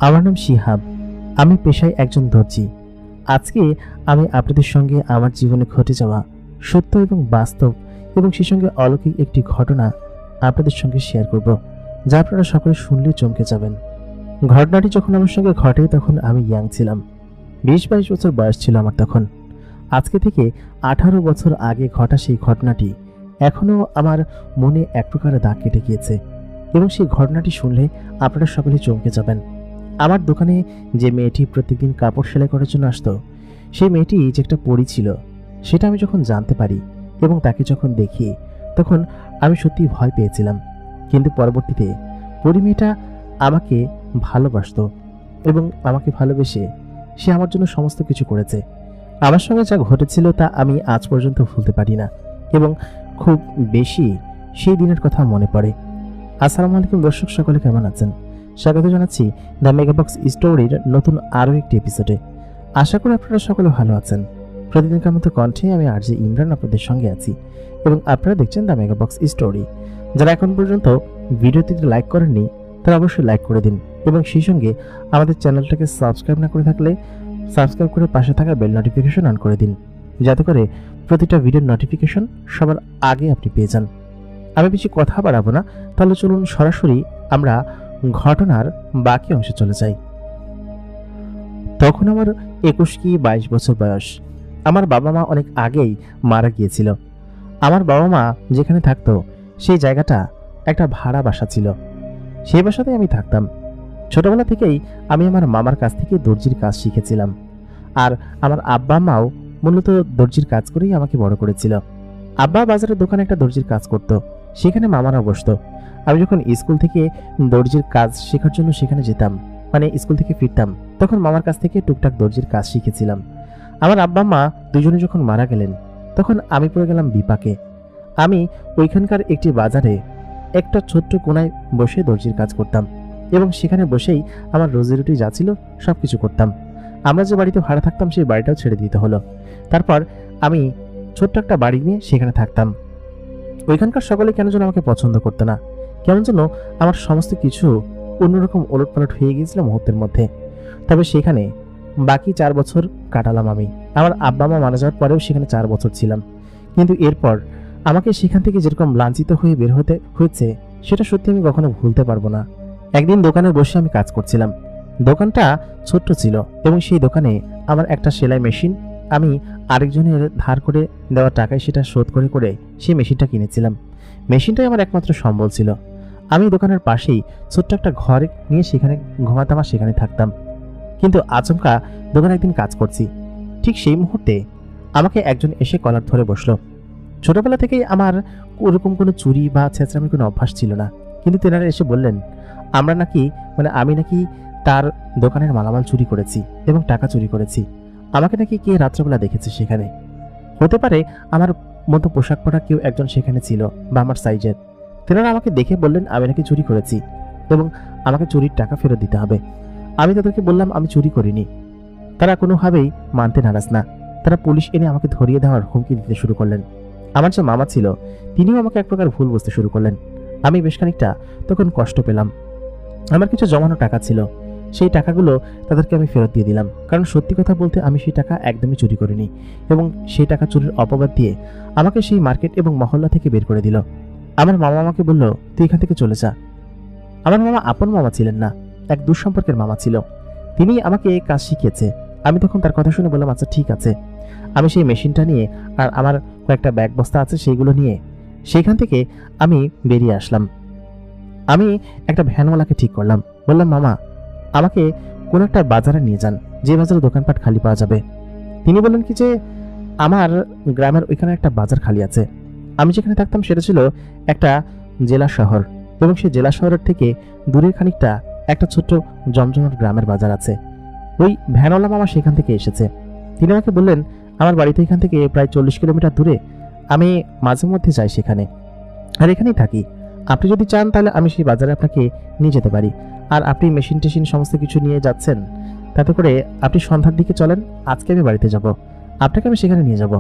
আমার নাম শিহাব। আমি পেশায় একজন দর্জি। আজকে আমি আপনাদের সঙ্গে আমার জীবনে ঘটে যাওয়া সত্য এবং বাস্তব এবং সেই সঙ্গে অলৌকিক একটি ঘটনা আপনাদের সঙ্গে শেয়ার করব, যা আপনারা সকলে শুনলে চমকে যাবেন। ঘটনাটি যখন আমার সঙ্গে ঘটে তখন আমি ইয়াং ছিলাম। 20-22 বছর বয়স ছিল আমার তখন। আজকে থেকে 18 বছর আগে ঘটা সেই ঘটনাটি এখনও আমার মনে এক প্রকারের দাগ কেটে গিয়েছে এবং সেই ঘটনাটি শুনলে আপনারা সকলে চমকে যাবেন। আমার দোকানে যে মেয়েটি প্রত্যেকদিন কাপড় সেলাই করার জন্য আসতো, সেই মেয়েটি যে একটা পরী ছিল সেটা আমি যখন জানতে পারি এবং তাকে যখন দেখি তখন আমি সত্যি ভয় পেয়েছিলাম। কিন্তু পরবর্তীতে পরী মেয়েটা আমাকে ভালোবাসতো এবং আমাকে ভালোবেসে সে আমার জন্য সমস্ত কিছু করেছে। আমার সঙ্গে যা ঘটেছিল তা আমি আজ পর্যন্ত ভুলতে পারি না এবং খুব বেশি সেই দিনের কথা মনে পড়ে। আসসালামু আলাইকুম দর্শক, সকলে কেমন আছেন? স্বাগত জানাচ্ছি দ্য মেগাবক্স স্টোরির নতুন আরও একটি এপিসোডে। আশা করি আপনারা সকলে ভালো আছেন। প্রতিদিনকার মতো কণ্ঠে আমি আরজে ইমরান আপনাদের সঙ্গে আছি এবং আপনারা দেখছেন দ্য মেগাবক্স স্টোরি। যারা এখন পর্যন্ত ভিডিওটিতে লাইক করেননি তারা অবশ্যই লাইক করে দিন এবং সেই সঙ্গে আমাদের চ্যানেলটাকে সাবস্ক্রাইব না করে থাকলে সাবস্ক্রাইব করে পাশে থাকা বেল নোটিফিকেশন অন করে দিন, যাতে করে প্রতিটা ভিডিওর নোটিফিকেশন সবার আগে আপনি পেয়ে যান। আমি বেশি কথা বাড়াবো না, তাহলে চলুন সরাসরি আমরা ঘটনার বাকি অংশে চলে যাই। তখন আমার 21 কি 22 বছর বয়স। আমার বাবা মা অনেক আগেই মারা গিয়েছিল। আমার বাবা মা যেখানে থাকতো সেই জায়গাটা একটা ভাড়া বাসা ছিল। সেই বাসাতেই আমি থাকতাম। ছোটবেলা থেকেই আমি আমার মামার কাছ থেকে দর্জির কাজ শিখেছিলাম, আর আমার আব্বা মাও মূলত দর্জির কাজ করেই আমাকে বড় করেছিল। আব্বা বাজারের দোকানে একটা দর্জির কাজ করত, সেখানে মামারা বসতো। আমি যখন স্কুল থেকে দর্জির কাজ শেখার জন্য সেখানে যেতাম, মানে স্কুল থেকে ফিরতাম, তখন মামার কাছ থেকে টুকটাক দর্জির কাজ শিখেছিলাম। আমার আব্বা মা দুজনে যখন মারা গেলেন তখন আমি পড়ে গেলাম বিপাকে। আমি ওইখানকার একটি বাজারে একটা ছোট্ট কোনায় বসে দর্জির কাজ করতাম এবং সেখানে বসেই আমার রোজি রুটি যা ছিল সব কিছু করতাম। আমরা যে বাড়িতে ভাড়া থাকতাম সেই বাড়িটাও ছেড়ে দিতে হলো। তারপর আমি ছোট্ট একটা বাড়ি নিয়ে সেখানে থাকতাম। ওইখানকার সকলে কেন যেন আমাকে পছন্দ করতো না, কেমন যেন আমার সমস্ত কিছু অন্যরকম ওলটপালট হয়ে গিয়েছিল মুহূর্তের মধ্যে। তবে সেখানে বাকি 4 বছর কাটালাম আমি। আমার আব্বা মা মারা যাওয়ার পরেও সেখানে 4 বছর ছিলাম। কিন্তু এরপর আমাকে সেখান থেকে যেরকম লাঞ্ছিত হয়ে বের হতে হয়েছে সেটা সত্যি আমি কখনো ভুলতে পারবো না। একদিন দোকানে বসে আমি কাজ করছিলাম। দোকানটা ছোট্ট ছিল এবং সেই দোকানে আমার একটা সেলাই মেশিন আমি আরেকজনের ধার করে দেওয়া টাকায় সেটা শোধ করে করে সেই মেশিনটা কিনেছিলাম। মেশিনটাই আমার একমাত্র সম্বল ছিল। আমি দোকানের পাশেই ছোট্ট একটা ঘর নিয়ে সেখানে ঘুমাতাম আর সেখানে থাকতাম। কিন্তু আচমকা দোকানে একদিন কাজ করছি, ঠিক সেই মুহূর্তে আমাকে একজন এসে কলার ধরে বসলো। ছোটবেলা থেকেই আমার ওরকম কোনো চুরি বা ছেঁচড়ামির কোনো অভ্যাস ছিল না, কিন্তু তেনারা এসে বললেন আমি নাকি তার দোকানের মালামাল চুরি করেছি এবং টাকা চুরি করেছি। আমাকে নাকি কে রাত্রবেলা দেখেছে সেখানে। হতে পারে আমার মতো পোশাক পরা কেউ একজন সেখানে ছিল বা আমার সাইজের। তেনারা আমাকে দেখে বললেন আমি নাকি চুরি করেছি এবং আমাকে চুরির টাকা ফেরত দিতে হবে। আমি তাদেরকে বললাম আমি চুরি করিনি। তারা কোনোভাবেই মানতে নারাজ না। তারা পুলিশ এনে আমাকে ধরিয়ে দেওয়ার হুমকি দিতে শুরু করলেন। আমার যে মামা ছিল তিনিও আমাকে এক প্রকার ভুল বুঝতে শুরু করলেন। আমি বেশ খানিকটা তখন কষ্ট পেলাম। আমার কিছু জমানো টাকা ছিল, সেই টাকাগুলো তাদেরকে আমি ফেরত দিয়ে দিলাম, কারণ সত্যি কথা বলতে আমি সেই টাকা একদমই চুরি করিনি এবং সেই টাকা চুরির অপবাদ দিয়ে আমাকে সেই মার্কেট এবং মহল্লা থেকে বের করে দিল। আমার মামা আমাকে বলল তুই এখান থেকে চলে যা। আমার মামা আপন মামা ছিলেন না, এক দুঃসম্পর্কের মামা ছিল। তিনি আমাকে এই কাজ শিখিয়েছে। আমি তখন তার কথা শুনে বললাম আচ্ছা ঠিক আছে। আমি সেই মেশিনটা নিয়ে আর আমার কয়েকটা ব্যাগ বস্তা আছে সেইগুলো নিয়ে সেইখান থেকে আমি বেরিয়ে আসলাম। আমি একটা ভ্যানওয়ালাকে ঠিক করলাম, বললাম মামা আমাকে কোন একটা বাজারে নিয়ে যান, যে বাজারে দোকানপাট খালি পাওয়া যাবে। তিনি বললেন কি যে আমার গ্রামের ওইখানে একটা বাজার খালি আছে। আমি যেখানে থাকতাম সেটা ছিল একটা জেলা শহর এবং সেই জেলা শহরের থেকে দূরে খানিকটা একটা ছোট্ট জমজমাট গ্রামের বাজার আছে। ওই ভ্যানওয়ালা মামা সেখান থেকে এসেছে। তিনি আমাকে বললেন আমার বাড়িতে এখান থেকে প্রায় 40 কিলোমিটার দূরে, আমি মাঝে মধ্যে যাই সেখানে আর এখানেই থাকি। আপনি যদি চান তাহলে আমি সেই বাজারে আপনাকে নিয়ে যেতে পারি। আর আপনি মেশিন টেশিন সমস্ত কিছু নিয়ে যাচ্ছেন, তাতে করে আপনি সন্ধ্যার দিকে চলেন, আজকে আমি বাড়িতে যাব, আপনাকে আমি সেখানে নিয়ে যাব।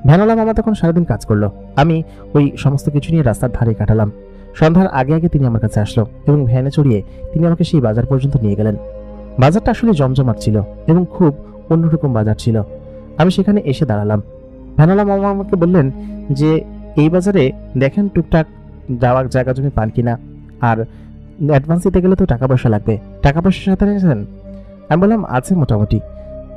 ভ্যানওয়ালা মামা তখন সারাদিন কাজ করলো। আমি ওই সমস্ত কিছু নিয়ে রাস্তার ধারে কাটালাম। সন্ধ্যার আগে আগে তিনি আমার কাছে আসলো এবং ভ্যানে চড়িয়ে তিনি আমাকে সেই বাজার পর্যন্ত নিয়ে গেলেন। বাজারটা আসলে জমজমাট ছিল এবং খুব অন্যরকম বাজার ছিল। আমি সেখানে এসে দাঁড়ালাম। ভ্যানওয়ালা মামা আমাকে বললেন যে এই বাজারে দেখেন টুকটাক যাওয়ার জায়গা জমি পান কিনা, আর অ্যাডভান্স দিতে গেলে তো টাকা পয়সা লাগবে, টাকা পয়সার সাথে নিয়েছেন? আমি বললাম আছে মোটামুটি,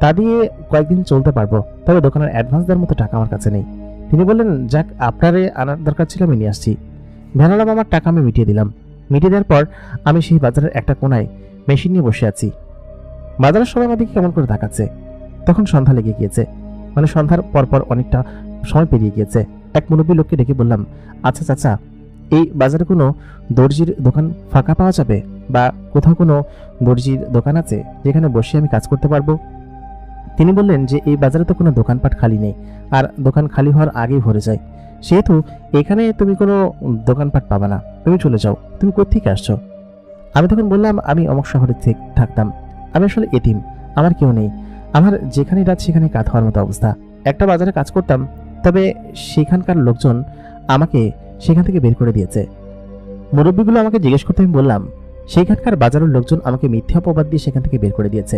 তা দিয়ে কয়েকদিন চলতে পারবো, তবে দোকানের অ্যাডভান্স দেওয়ার মতো টাকা আমার কাছে নেই। তিনি বললেন যাক, আপনারে আনার দরকার ছিল, আমি নিয়ে আসছি। ভ্যানওয়ালা মামার টাকা আমি মিটিয়ে দিলাম। মিটিয়ে দেওয়ার পর আমি সেই বাজারের একটা কোনায় মেশিন নিয়ে বসে আছি। বাজারের সবাই আমাদেরকে কেমন করে তাকাচ্ছে। তখন সন্ধ্যা লেগে গিয়েছে, মানে সন্ধ্যার পরপর অনেকটা সময় পেরিয়ে গিয়েছে। এক মুরব্বী লোককে ডেকে বললাম, আচ্ছা চাচা, এই বাজারে কোনো দর্জির দোকান ফাঁকা পাওয়া যাবে, বা কোথাও কোনো দর্জির দোকান আছে যেখানে বসে আমি কাজ করতে পারবো? তিনি বললেন যে এই বাজারে তো কোনো দোকানপাট খালি নেই, আর দোকান খালি হওয়ার আগেই ভরে যায়, সেহেতু এখানে তুমি কোনো দোকানপাট পাবা না, তুমি চলে যাও। তুমি কোত্থেকে আসছো? আমি তখন বললাম আমি অমুক শহরে থাকতাম, আমি আসলে এতিম, আমার কেউ নেই, আমার যেখানে রাত সেখানে কাজ হওয়ার মতো অবস্থা। একটা বাজারে কাজ করতাম, তবে সেখানকার লোকজন আমাকে সেখান থেকে বের করে দিয়েছে। মুরব্বীগুলো আমাকে জিজ্ঞেস করতে আমি বললাম সেইখানকার বাজারের লোকজন আমাকে মিথ্যা অপবাদ দিয়ে সেখান থেকে বের করে দিয়েছে।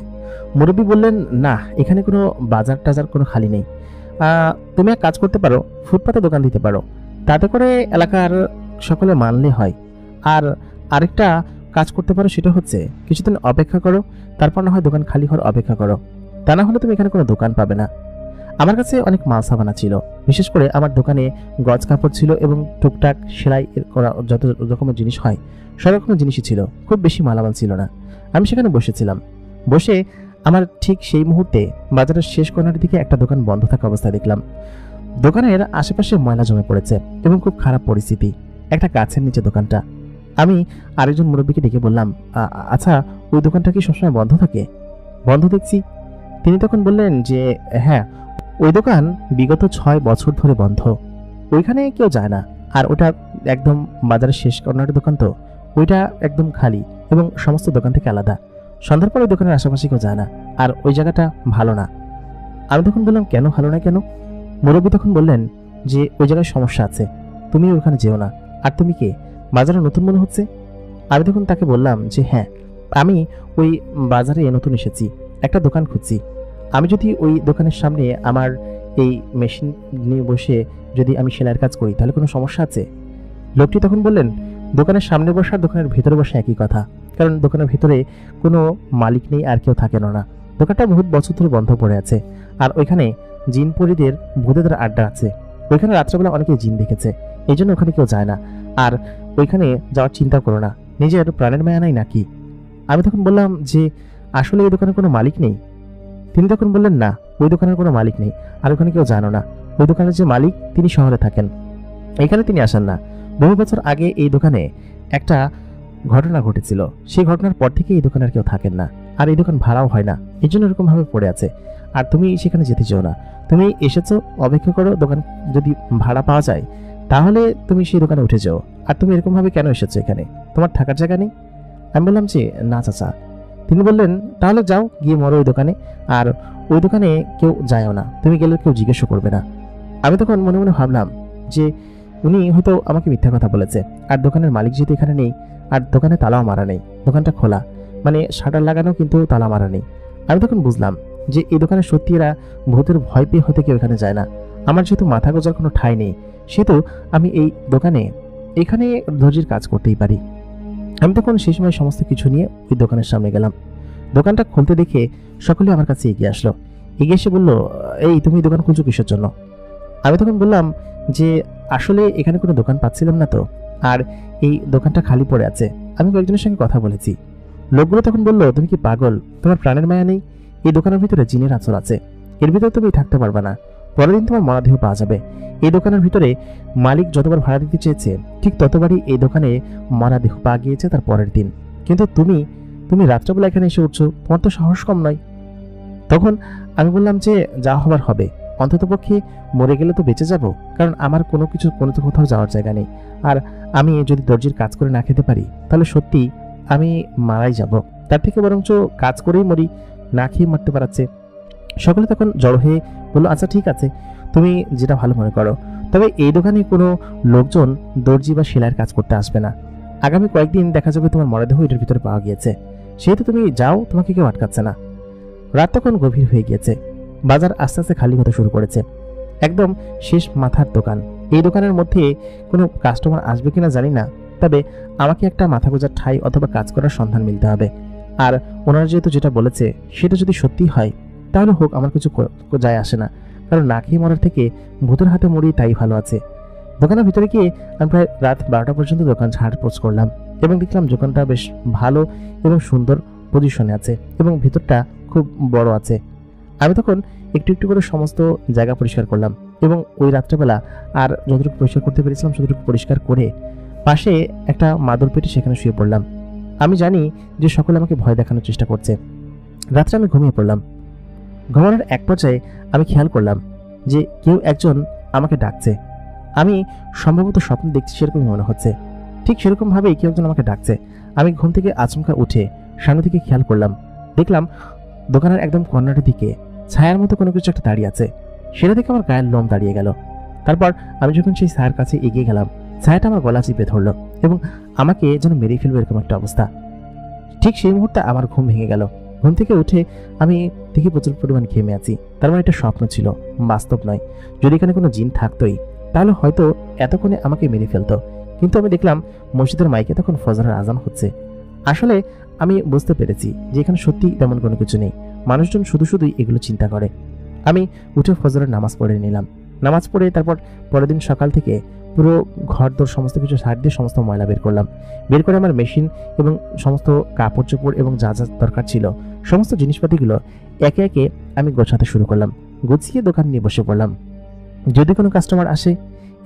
মুরব্বী বললেন না, এখানে কোনো বাজার টাজার কোনো খালি নেই, তুমি এক কাজ করতে পারো, ফুটপাতে দোকান দিতে পারো, তাতে করে এলাকার সকলে মানলে হয়। আর আরেকটা কাজ করতে পারো, সেটা হচ্ছে কিছুদিন অপেক্ষা করো, তারপর না হয় দোকান খালি হওয়ার অপেক্ষা করো, তা না হলে তুমি এখানে কোনো দোকান পাবে না। আমার কাছে অনেক মাল সাবানা ছিল, বিশেষ করে আমার দোকানে গজ কাপড় ছিল এবং টুকটাক সেলাই করা যত রকমের জিনিস হয় সব রকমের জিনিসই ছিল, খুব বেশি মালামাল ছিল না। আমি সেখানে বসেছিলাম। বসে আমার ঠিক সেই মুহূর্তে বাজারের শেষ কোণার দিকে একটা দোকান বন্ধ থাকা অবস্থায় দেখলাম দোকানের আশেপাশে ময়লা জমে পড়েছে এবং খুব খারাপ পরিস্থিতি। একটা গাছের নিচে দোকানটা। আমি আরেকজন মুরব্বীকে ডেকে বললাম, আচ্ছা ওই দোকানটা কি সবসময় বন্ধ থাকে? বন্ধ দেখছি। তিনি তখন বললেন যে হ্যাঁ, ওই দোকান বিগত 6 বছর ধরে বন্ধ, ওইখানে কেউ যায় না। আর ওটা একদম বাজারের শেষ কর্নারের দোকান, তো ওইটা একদম খালি এবং সমস্ত দোকান থেকে আলাদা। সন্ধ্যার পরে দোকানের আশেপাশে কেউ যায় না, আর ওই জায়গাটা ভালো না। আমি তখন বললাম কেন ভালো না কেন? মুরব্বী তখন বললেন যে ওই জায়গায় সমস্যা আছে, তুমি ওখানে যেও না। আর তুমি কে, বাজারে নতুন মনে হচ্ছে? আমি তখন তাকে বললাম যে হ্যাঁ, আমি ওই বাজারে নতুন এসেছি, একটা দোকান খুঁজছি। আমি যদি ওই দোকানের সামনে আমার এই মেশিন নিয়ে বসে যদি আমি সেলাইয়ের কাজ করি তাহলে কোনো সমস্যা আছে? লোকটি তখন বললেন দোকানের সামনে বসা আর দোকানের ভিতরে বসা একই কথা, কারণ দোকানের ভিতরে কোনো মালিক নেই আর কেউ থাকে না। দোকানটা বহুত বছর ধরে বন্ধ পড়ে আছে, আর ওইখানে জিনপরিদের ভূতেদের আড্ডা আছে। ওইখানে রাত্রেবেলা অনেকে জিন দেখেছে, এই জন্য ওখানে কেউ যায় না। আর ওইখানে যাওয়ার চিন্তা করো না, নিজের প্রাণের মায়া নাই নাকি? আমি তখন বললাম যে আসলে এই দোকানে কোনো মালিক নেই। তিনি তখন বললেন না, ওই দোকানের কোনো মালিক নেই, আর ওখানে কেউ জানো না। ওই দোকানের যে মালিক তিনি শহরে থাকেন, এখানে তিনি আসেন না। বহু বছর আগে এই দোকানে একটা ঘটনা ঘটেছিল, সেই ঘটনার পর থেকে এই দোকানের কেউ থাকেন না, আর এই দোকান ভাড়াও হয় না, এই জন্য এরকম ভাবে পড়ে আছে। আর তুমি সেখানে যেতে চাও না, তুমি এসেছো, অপেক্ষা করো, দোকান যদি ভাড়া পাওয়া যায় তাহলে তুমি সেই দোকানে উঠে যাও। আর তুমি এরকম ভাবে কেন এসেছো, এখানে তোমার থাকার জায়গা নেই? আমি বললাম যে না চাচা। তিনি বললেন তাহলে যাও, গিয়ে মরো ওই দোকানে, আর ওই দোকানে কেউ যায়ও না, তুমি গেলে কেউ জিজ্ঞেসও করবে না। আমি তখন মনে মনে ভাবলাম যে উনি হয়তো আমাকে মিথ্যা কথা বলেছে, আর দোকানের মালিক যেহেতু এখানে নেই, আর দোকানে তালাও মারা নেই, দোকানটা খোলা, মানে শাটার লাগানো কিন্তু তালা মারা নেই। আমি তখন বুঝলাম যে এই দোকানে সত্যি এরা ভূতের ভয় পেয়ে হয়তো কেউ এখানে যায় না। আমার যেহেতু মাথা গোজার কোনো ঠাঁই নেই, সেহেতু আমি এই দোকানে এখানে দর্জির কাজ করতেই পারি। আমি তখন সেই সময় সমস্ত কিছু নিয়ে ওই দোকানের সামনে গেলাম। দোকানটা খুলতে দেখে সকলে আমার কাছে এগিয়ে আসলো। এগিয়ে এসে বলল, এই তুমি দোকান খুলছো কিসের জন্য? আমি তখন বললাম যে আসলে এখানে কোনো দোকান পাচ্ছিলাম না তো, আর এই দোকানটা খালি পড়ে আছে, আমি কয়েকজনের সঙ্গে কথা বলেছি। লোকগুলো তখন বলল, তুমি কি পাগল, তোমার প্রাণের মায়া নেই? এই দোকানের ভিতরে জিনের আচর আছে, এর ভিতরে তুমি থাকতে পারবে না, পরের দিন তোমার মরদেহ পাওয়া যাবে। এই দোকানের ভিতরে মালিক যতবার ভাড়া দিতে চেয়েছে ঠিক ততবারই এই দোকানে মরদেহ পাওয়া গিয়েছে তার পরের দিন। কিন্তু তুমি রাত্রেবেলা এখানে এসে উঠছো, তোমার তো সাহস কম নয়। তখন আমি বললাম যে যা হবার হবে, অন্ততপক্ষে মরে গেলে তো বেঁচে যাব, কারণ আমার কোনো কোথাও যাওয়ার জায়গা নেই। আর আমি যদি দর্জির কাজ করে না খেতে পারি তাহলে সত্যি আমি মারাই যাব, তার থেকে বরঞ্চ কাজ করেই মরি, না খেয়ে মরতে পারাচ্ছে। সকলে তখন জড়ো হয়ে বললো, আচ্ছা ঠিক আছে, তুমি যেটা ভালো মনে করো, তবে এই দোকানে কোনো লোকজন দর্জি বা সেলাইয়ের কাজ করতে আসবে না। আগামী কয়েকদিন দেখা যাবে তোমার মরদেহ এটার ভিতরে পাওয়া গিয়েছে, সেহেতু তুমি যাও, তোমাকে কেউ আটকাচ্ছে না। রাত তখন গভীর হয়ে গিয়েছে, বাজার আস্তে আস্তে খালি হতে শুরু করেছে। একদম শেষ মাথার দোকান। এই দোকানের মধ্যে কোনো কাস্টমার আসবে কিনা জানি না, তবে আমাকে একটা মাথা গোজার ঠাঁই অথবা কাজ করার সন্ধান মিলতে হবে। আর ওনারা যেহেতু যেটা বলেছে সেটা যদি সত্যি হয় তাহলে হোক, আমার কিছু যায় আসে না, কারণ না খেয়ে মরার থেকে ভূতের হাতে মরি তাই ভালো আছে। দোকানের ভিতরে গিয়ে আমি প্রায় রাত 12টা পর্যন্ত দোকান ঝাড়পোছ করলাম এবং দেখলাম দোকানটা বেশ ভালো এবং সুন্দর পজিশনে আছে এবং ভিতরটা খুব বড় আছে। আমি তখন একটু একটু করে সমস্ত জায়গা পরিষ্কার করলাম এবং ওই রাত্রেবেলা আর যতটুকু পরিষ্কার করতে পেরেছিলাম ততটুকু পরিষ্কার করে পাশে একটা মাদুর পেটে সেখানে শুয়ে পড়লাম। আমি জানি যে সকলে আমাকে ভয় দেখানোর চেষ্টা করছে। রাত্রে আমি ঘুমিয়ে পড়লাম। ঘুমানোর এক পর্যায়ে আমি খেয়াল করলাম যে কেউ একজন আমাকে ডাকছে। আমি সম্ভবত স্বপ্ন দেখছি সেরকমই মনে হচ্ছে। ঠিক সেরকমভাবেই কেউ একজন আমাকে ডাকছে। আমি ঘুম থেকে আচমকা উঠে সামনে থেকে খেয়াল করলাম, দেখলাম দোকানের একদম কর্নারের দিকে ছায়ার মতো কোনো কিছু একটা দাঁড়িয়ে আছে। সেটা দেখে আমার গায়ের লোম দাঁড়িয়ে গেল। তারপর আমি যখন সেই ছায়ার কাছে এগিয়ে গেলাম, ছায়াটা আমার গলা চিপে ধরলো এবং আমাকে যেন মেরে ফেলবে এরকম একটা অবস্থা। ঠিক সেই মুহূর্তে আমার ঘুম ভেঙে গেল। ঘুম থেকে উঠে আমি দেখি প্রচুর পরিমাণ ঘেমে আছি। তার মানে এটা স্বপ্ন ছিল, বাস্তব নয়। যদি এখানে কোনো জিন থাকতোই তাহলে হয়তো এতক্ষণে আমাকে মেরে ফেলতো। কিন্তু আমি দেখলাম মসজিদের মাইকে তখন ফজরের আজান হচ্ছে। আসলে আমি বুঝতে পেরেছি যে এখানে সত্যি তেমন কোনো কিছু নেই, মানুষজন শুধু শুধুই এগুলো চিন্তা করে। আমি উঠে ফজরের নামাজ পড়ে নিলাম। নামাজ পড়ে তারপর পরের দিন সকাল থেকে পুরো ঘরদোর সমস্ত কিছু ঝাড় দিয়ে সমস্ত ময়লা বের করলাম। বের করে আমার মেশিন এবং সমস্ত কাপড় চোপড় এবং যা যা দরকার ছিল সমস্ত জিনিসপাতিগুলো একে একে আমি গোছাতে শুরু করলাম। গুছিয়ে দোকান নিয়ে বসে পড়লাম। যদি কোনো কাস্টমার আসে।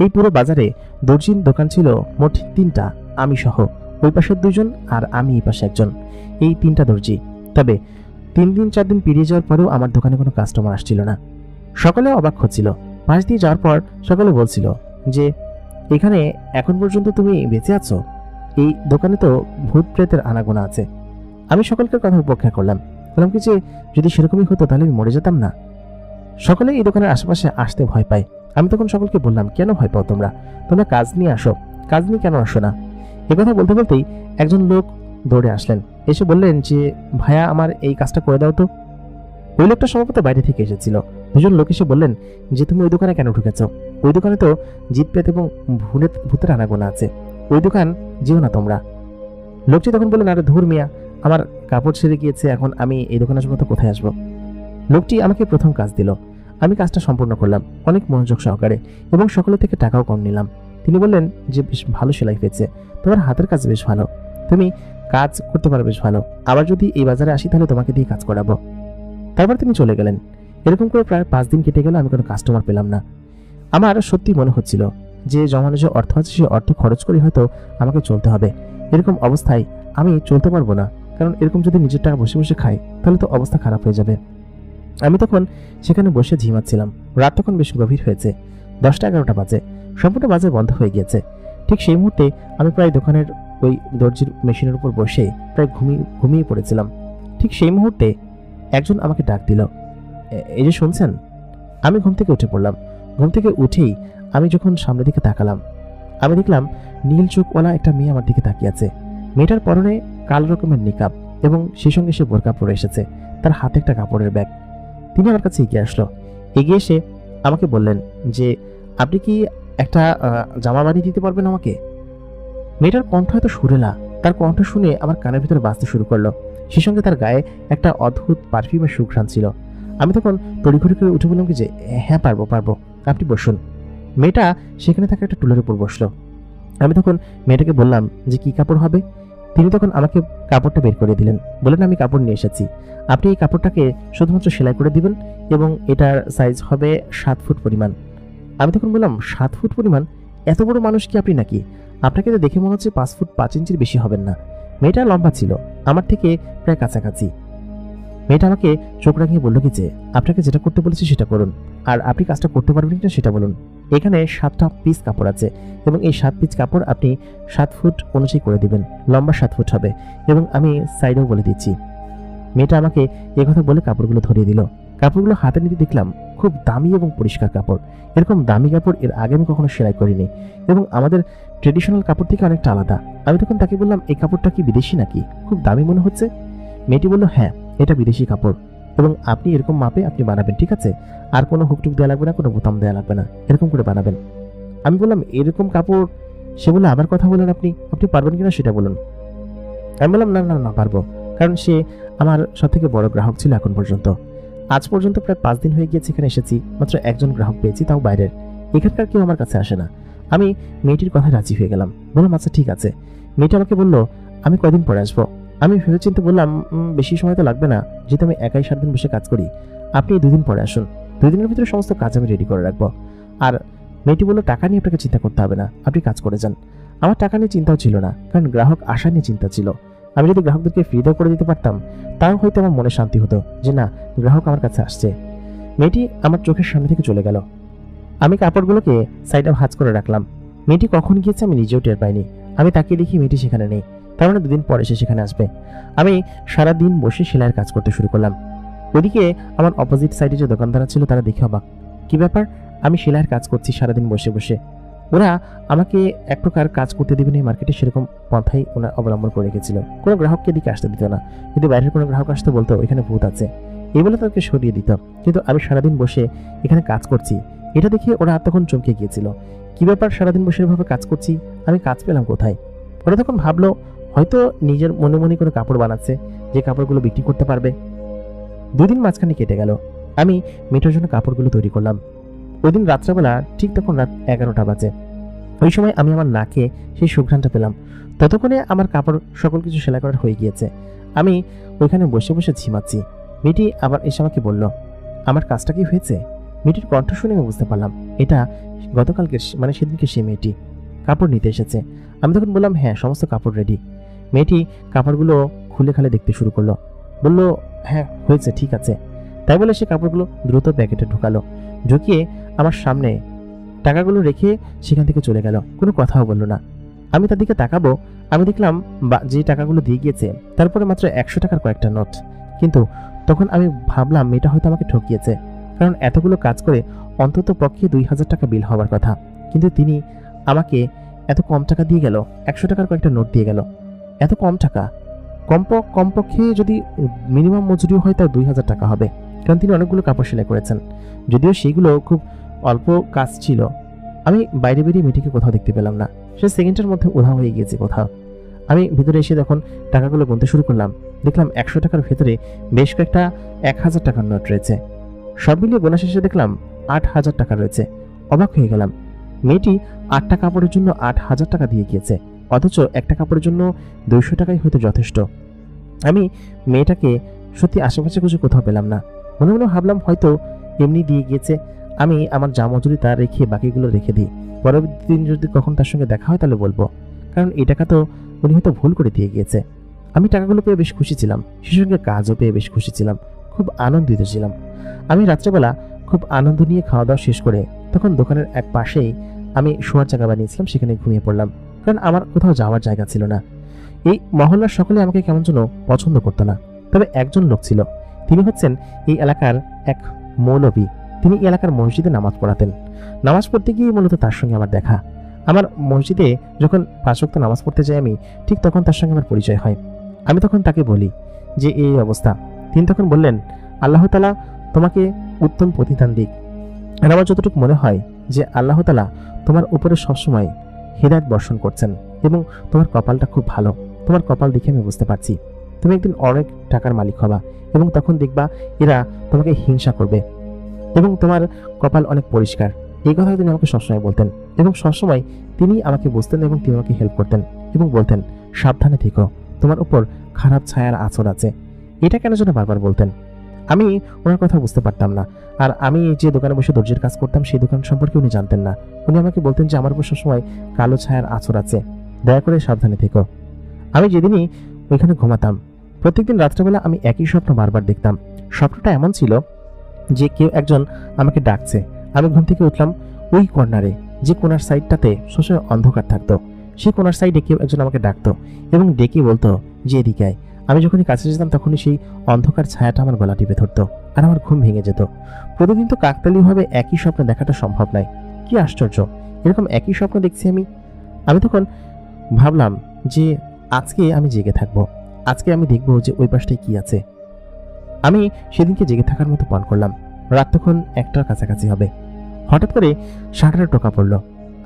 এই পুরো বাজারে দর্জির দোকান ছিল মোট 3টা, আমি সহ। ওই পাশের 2জন আর আমি এই পাশে একজন, এই 3টা দর্জি। তবে 3 দিন 4 দিন পেরিয়ে যাওয়ার পরেও আমার দোকানে কোনো কাস্টমার আসছিল না। সকলে অবাক হচ্ছিল। পাশ দিয়ে যাওয়ার পর সকলে বলছিল যে এখানে এখন পর্যন্ত তুমি বেঁচে আছো, এই দোকানে তো ভূত প্রেতের আনাগোনা আছে। আমি সকলকে কথা উপেক্ষা করলাম, বললাম কি যে যদি সেরকমই হতো তাহলে আমি মরে যেতাম না। সকলে এই দোকানের আশেপাশে আসতে ভয় পায়। আমি তখন সকলকে বললাম, কেন ভয় পাও তোমরা? তোমরা কাজ নিয়ে আসো, কাজ নিয়ে কেন আসো না? একথা বলতে বলতেই একজন লোক দৌড়ে আসলেন, এসে বললেন যে ভাইয়া আমার এই কাজটা করে দাও তো। ওই লোকটা সম্ভবত বাইরে থেকে এসেছিল। 2জন লোক এসে বললেন যে তুমি ওই দোকানে কেন ঢুকেছ? ওই দোকানে তো জিত পেত এবং ভূতের আনাগোনা আছে, ওই দোকান যেও না তোমরা। লোকটি তখন বললেন, আরে ধুর মিয়া, আমার কাপড় ছেড়ে গিয়েছে, এখন আমি এই দোকানে আসবো তো কোথায় আসবো? লোকটি আমাকে প্রথম কাজ দিল। আমি কাজটা সম্পূর্ণ করলাম অনেক মনোযোগ সহকারে এবং সকলের থেকে টাকাও কম নিলাম। তিনি বললেন যে বেশ ভালো সেলাই হয়েছে, তোমার হাতের কাজ বেশ ভালো, তুমি কাজ করতে পারো বেশ ভালো, আবার যদি এই বাজারে আসি তাহলে তোমাকে দিয়ে কাজ করাবো। তারপর তিনি চলে গেলেন। এরকম করে প্রায় 5 দিন কেটে গেল, আমি কোনো কাস্টমার পেলাম না। আমার সত্যি মনে হচ্ছিল যে জমানো যে অর্থ আছে সেই অর্থ খরচ করে হয়তো আমাকে চলতে হবে। এরকম অবস্থায় আমি চলতে পারবো না, কারণ এরকম যদি নিজের টাকা বসে বসে খাই তাহলে তো অবস্থা খারাপ হয়ে যাবে। আমি তখন সেখানে বসে ঝিমাচ্ছিলাম। রাত তখন বেশ গভীর হয়েছে, 10টা 11টা বাজে। সম্পূর্ণ বাজার বন্ধ হয়ে গিয়েছে। ঠিক সেই মুহূর্তে আমি প্রায় দোকানের ওই দর্জির মেশিনের উপর বসে প্রায় ঘুমিয়ে পড়েছিলাম। ঠিক সেই মুহূর্তে একজন আমাকে ডাক দিল, এই যে শুনছেন? আমি ঘুম থেকে উঠে পড়লাম। ঘুম থেকে উঠেই আমি যখন সামনের দিকে তাকালাম, আমি দেখলাম নীল চোখওয়ালা একটা মেয়ে আমার দিকে তাকিয়ে আছে। মেয়েটার পরনে কালো রকমের নিকাব এবং সেই সঙ্গে সে বোরকা পরে এসেছে, তার হাতে একটা কাপড়ের ব্যাগ। তিনি আমার কাছে এগিয়ে আসলো। এগিয়ে এসে আমাকে বললেন যে আপনি কি একটা জামা বানিয়ে দিতে পারবেন আমাকে? মেয়েটার কণ্ঠ এত সুরেলা, তার কণ্ঠ শুনে আমার কানের ভিতরে বাজতে শুরু করলো। সেই সঙ্গে তার গায়ে একটা অদ্ভুত পারফিউমের সুঘ্রাণ ছিল। আমি তখন তড়িঘড়ি করে উঠে বললাম কি যে হ্যাঁ পারবো, আপনি বসুন। মেয়েটা সেখানে থাকা একটা টুলের উপর বসলো। আমি তখন মেয়েটাকে বললাম যে কি কাপড় হবে? তিনি তখন আমাকে কাপড়টা বের করে দিলেন, বললেন আমি কাপড় নিয়ে এসেছি, আপনি এই কাপড়টাকে শুধুমাত্র সেলাই করে দিবেন এবং এটার সাইজ হবে 7 ফুট পরিমাণ। আমি তখন বললাম 7 ফুট পরিমাণ? এত বড় মানুষ কি আপনি নাকি? আপনাকে তো দেখে মনে হচ্ছে 5 ফুট 5 ইঞ্চির বেশি হবেন না। মেয়েটা লম্বা ছিল, আমার থেকে প্রায় কাছাকাছি। মেয়েটা আমাকে চোখ রাখিয়ে বলল কি যে আপনাকে যেটা করতে বলেছি সেটা করুন, আর আপনি কাজটা করতে পারবেন কিনা সেটা বলুন। এখানে 7টা পিস কাপড় আছে এবং এই 7 পিস কাপড় আপনি 7 ফুট অনুযায়ী করে দিবেন, লম্বা 7 ফুট হবে এবং আমি সাইডেও বলে দিচ্ছি। মেয়েটা আমাকে কথা বলে কাপড়গুলো ধরিয়ে দিল। কাপড়গুলো হাতে নিতে দেখলাম খুব দামি এবং পরিষ্কার কাপড়। এরকম দামি কাপড় এর আগে আমি কখনো সেলাই করিনি এবং আমাদের ট্রেডিশনাল কাপড় থেকে অনেকটা আলাদা। আমি তখন তাকে বললাম, এই কাপড়টা কি বিদেশি নাকি? খুব দামি মনে হচ্ছে। মেয়েটি বলল, হ্যাঁ এটা বিদেশি কাপড় এবং আপনি এরকম মাপে আপনি বানাবেন, ঠিক আছে? আর কোনো হুকটুক দেওয়া লাগবে না, কোনো বোতাম দেওয়া লাগবে না, এরকম করে বানাবেন। আমি বললাম, এরকম কাপড়? সে বললো, আবার কথা বলেন, আপনি পারবেন কিনা সেটা বলুন। আমি বললাম, না না না পারবো, কারণ সে আমার সব থেকে বড় গ্রাহক ছিল এখন পর্যন্ত। আজ পর্যন্ত প্রায় 5 দিন হয়ে গিয়েছে এখানে এসেছি, মাত্র একজন গ্রাহক পেয়েছি, তাও বাইরের। এখানকার কেউ আমার কাছে আসে না। আমি মেয়েটির কথায় রাজি হয়ে গেলাম, বললাম আচ্ছা ঠিক আছে। মেয়েটা আমাকে বলল, আমি কয়দিন পরে আসবো? আমি ভেবেচিন্তে বললাম, বেশি সময় তো লাগবে না, যেহেতু আমি একাই 7 দিন বসে কাজ করি। আপনি 2 দিন পরে আসুন, 2 দিনের ভিতরে সমস্ত কাজ আমি রেডি করে রাখবো। আর মেয়েটি বলল, টাকা নিয়ে আপনাকে চিন্তা করতে হবে না, আপনি কাজ করে যান। আমার টাকা নিয়ে চিন্তাও ছিল না, কারণ গ্রাহক আসা নিয়ে চিন্তা ছিল। আমি যদি গ্রাহকদেরকে ফ্রিতেও করে দিতে পারতাম, তাও হয়তো আমার মনে শান্তি হতো যে না, গ্রাহক আমার কাছে আসছে। মেয়েটি আমার চোখের সামনে থেকে চলে গেল। আমি কাপড়গুলোকে সাইডে ভাঁজ করে রাখলাম। মেয়েটি কখন গিয়েছে আমি নিজেও টের পাইনি। আমি তাকিয়ে দেখি মেয়েটি সেখানে নেই, তার মানে 2 দিন পরে সে সেখানে আসবে। আমি সারাদিন বসে সেলাইয়ের কাজ করতে শুরু করলাম। ওদিকে আমার অপোজিট সাইডে যে দোকানদার ছিল তারা দেখে অবাক, কি ব্যাপার, আমি সেলাইয়ের কাজ করছি সারাদিন বসে বসে। ওরা আমাকে এক প্রকার কাজ করতে দেবেন এই মার্কেটে, সেরকম পন্থাই ওরা অবলম্বন করে রেখেছিল। কোনো গ্রাহককে এদিকে আসতে দিত না, যদি বাইরের কোনো গ্রাহক আসতে বলতো এখানে ভূত আছে, এই বলে তাদেরকে সরিয়ে দিত। কিন্তু আমি সারাদিন বসে এখানে কাজ করছি, এটা দেখে ওরা তখন চমকে গিয়েছিল। কি ব্যাপার, সারাদিন বসে এভাবে কাজ করছি, আমি কাজ পেলাম কোথায়? ওরা তখন ভাবলো হয়তো নিজের মনে মনে করে কাপড় বানাচ্ছে, যে কাপড়গুলো বিক্রি করতে পারবে। 2 দিন মাঝখানে কেটে গেল। আমি মেয়েটার জন্য কাপড়গুলো তৈরি করলাম। ওই দিন রাত্রেবেলা ঠিক তখন রাত 11টা বাজে। ওই সময় আমি আমার নাকে সেই সুঘ্রাণটা পেলাম। ততক্ষণে আমার কাপড় সকল কিছু সেলাই করা হয়ে গিয়েছে। আমি ওইখানে বসে বসে ঝিমাচ্ছি। মেয়েটি আবার এসে আমাকে বলল, আমার কাজটা কি হয়েছে? মেয়েটির কণ্ঠ শুনে আমি বুঝতে পারলাম এটা গতকালকে মানে সেদিনকে সে মেয়েটি কাপড় নিতে এসেছে। আমি তখন বললাম, হ্যাঁ সমস্ত কাপড় রেডি। মেয়েটি কাপড়গুলো খুলে খালে দেখতে শুরু করলো, বলল, হ্যাঁ হয়েছে, ঠিক আছে। তাই বলে সে কাপড়গুলো দ্রুত প্যাকেটে ঢুকালো, ঢুকিয়ে আমার সামনে টাকাগুলো রেখে সেখান থেকে চলে গেল, কোনো কথাও বললো না। আমি তার দিকে তাকাবো, আমি দেখলাম যে টাকাগুলো দিয়ে গিয়েছে তারপরে মাত্র 100 টাকার কয়েকটা নোট। কিন্তু তখন আমি ভাবলাম মেয়েটা হয়তো আমাকে ঠকিয়েছে, কারণ এতগুলো কাজ করে অন্তত পক্ষে 2000 টাকা বিল হওয়ার কথা, কিন্তু তিনি আমাকে এত কম টাকা দিয়ে গেল, 100 টাকার কয়েকটা নোট দিয়ে গেল। এত কম টাকা, কমপক্ষে যদি মিনিমাম মজুরিও হয় তাও 2000 টাকা হবে, কারণ তিনি অনেকগুলো কাপড় সেলাই করেছেন, যদিও সেইগুলো খুব অল্প কাজ ছিল। আমি বাইরে বেরিয়ে মেয়েটিকে কোথাও দেখতে পেলাম না, সে সেকেন্ডের মধ্যে উধাও হয়ে গিয়েছে কোথাও। আমি ভিতরে এসে যখন টাকাগুলো গুনতে শুরু করলাম, দেখলাম 100 টাকার ভেতরে বেশ কয়েকটা 1000 টাকার নোট রয়েছে। সব মিলিয়ে গোনা শেষে দেখলাম 8000 টাকা রয়েছে। অবাক হয়ে গেলাম, মেয়েটি 8টা কাপড়ের জন্য 8000 টাকা দিয়ে গিয়েছে, অথচ একটা কাপড়ের জন্য 200 টাকাই হয়তো যথেষ্ট। আমি মেয়েটাকে সত্যি আশেপাশে খুঁজে কোথাও পেলাম না। মনে মনে ভাবলাম হয়তো এমনি দিয়ে গিয়েছে, আমি আমার যা মজুরি তা রেখে বাকিগুলো রেখে দিই, পরবর্তী দিন যদি কখন তার সঙ্গে দেখা হয় তাহলে বলবো, কারণ এই টাকা তো উনি হয়তো ভুল করে দিয়ে গিয়েছে। আমি টাকাগুলো পেয়ে বেশ খুশি ছিলাম, সেই সঙ্গে কাজও পেয়ে বেশ খুশি ছিলাম, খুব আনন্দিত ছিলাম। আমি রাত্রেবেলা খুব আনন্দ নিয়ে খাওয়া দাওয়া শেষ করে তখন দোকানের এক পাশেই আমি শোয়ার জায়গা বানিয়েছিলাম, সেখানে ঘুমিয়ে পড়লাম, কারণ আমার কোথাও যাওয়ার জায়গা ছিল না। এই মহল্লার সকলে আমাকে কেমন যেন পছন্দ করতো না, তবে একজন লোক ছিল, তিনি হচ্ছেন এই এলাকার এক মৌলবী। তিনি এই এলাকার মসজিদে নামাজ পড়াতেন। নামাজ পড়তে গিয়ে মূলত তার সঙ্গে আমার দেখা। আমার মসজিদে যখন 5 ওয়াক্ত নামাজ পড়তে যাই আমি, ঠিক তখন তার সঙ্গে আমার পরিচয় হয়। আমি তখন তাকে বলি যে এই অবস্থা। তিনি তখন বললেন, আল্লাহ তাআলা তোমাকে উত্তম প্রতিদান দিক। আর আমার যতটুকু মনে হয় যে আল্লাহ তাআলা তোমার উপরে সবসময় হিদায়াত বর্ষণ করছেন এবং তোমার কপালটা খুব ভালো। তোমার কপাল দেখে আমি বুঝতে পারছি তুমি একদিন অনেক টাকার মালিক হবা এবং তখন দেখবা এরা তোমাকে হিংসা করবে এবং তোমার কপাল অনেক পরিষ্কার। এই কথা তিনি আমাকে সবসময় বলতেন এবং সবসময় তিনি আমাকে বুঝতেন এবং তিনি আমাকে হেল্প করতেন এবং বলতেন, সাবধানে থেকো, তোমার উপর খারাপ ছায়ার আঁচড় আছে। এটা কেন যেন বারবার বলতেন। আমি ওনার কথা বুঝতে পারতাম না। আর আমি যে দোকানে বসে দর্জির কাজ করতাম সেই দোকান সম্পর্কে উনি জানতেন না। উনি আমাকে বলতেন যে আমার উপর সবসময় কালো ছায়ার আঁচড় আছে, দয়া করে সাবধানে থেকো। আমি যেদিনই ওইখানে ঘুমাতাম, প্রত্যেকদিন রাত্রেবেলা আমি একই স্বপ্ন বারবার দেখতাম। স্বপ্নটা এমন ছিল যে কেউ একজন আমাকে ডাকছে। আমি ঘুম থেকে উঠলাম, ওই কর্নারে যে কোনার সাইডটাতে সবসময় অন্ধকার থাকতো, সেই কোনার সাইডে কেউ একজন আমাকে ডাকতো এবং ডেকে বলতো যে এদিকে আয়। আমি যখনই কাছে যেতাম তখনই সেই অন্ধকার ছায়াটা আমার গলা টিপে ধরতো আর আমার ঘুম ভেঙে যেত। প্রতিদিন তো কাকতালীয়ভাবে একই স্বপ্ন দেখাটা সম্ভব নয়। কি আশ্চর্য, এরকম একই স্বপ্ন দেখছি আমি। আমি তখন ভাবলাম যে আজকে আমি জেগে থাকবো, আজকে আমি দেখবো যে ওই পাশটায় কি আছে। আমি সেদিনকে জেগে থাকার মতো পান করলাম। রাত তখন 1টার কাছাকাছি হবে। হঠাৎ করে শাটারে টোকা পড়লো।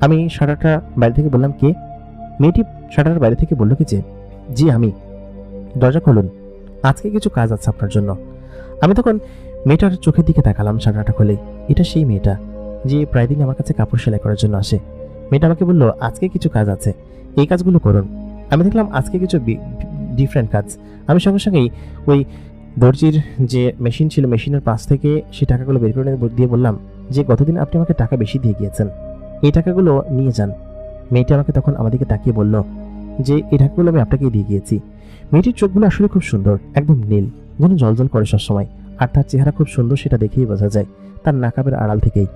আমি শাটারটা বাইরে থেকে বললাম, কে? মেয়েটি শাটারের বাইরে থেকে বলল কি যে, জি আমি। দরজা খুলুন, আজকে কিছু কাজ আছে আপনার জন্য। আমি তখন মেয়েটার চোখের দিকে তাকালাম শাটারটা খুলে। এটা সেই মেয়েটা যে প্রায় দিন আমার কাছে কাপড় সেলাই করার জন্য আসে। মেয়েটা আমাকে বলল, আজকে কিছু কাজ আছে, এই কাজগুলো করুন। আমি দেখলাম আজকে কিছু ডিফারেন্ট কাজ। আমি সঙ্গে সঙ্গেই ওই দর্জির যে মেশিন ছিল, মেশিনের পাশ থেকে সেই টাকাগুলো বের করে দিয়ে বললাম যে, গতদিন আপনি আমাকে টাকা বেশি দিয়ে গিয়েছেন, এই টাকাগুলো নিয়ে যান। মেয়েটি আমাকে তখন আমাদেরকে তাকিয়ে বলল যে, এই টাকাগুলো আমি আপনাকেই দিয়ে গিয়েছি। মেয়েটির চোখগুলো আসলে খুব সুন্দর, একদম নীল, যেন জলজল করে সবসময়। আর তার চেহারা খুব সুন্দর, সেটা দেখেই বোঝা যায় তার নাকাবের আড়াল থেকেই।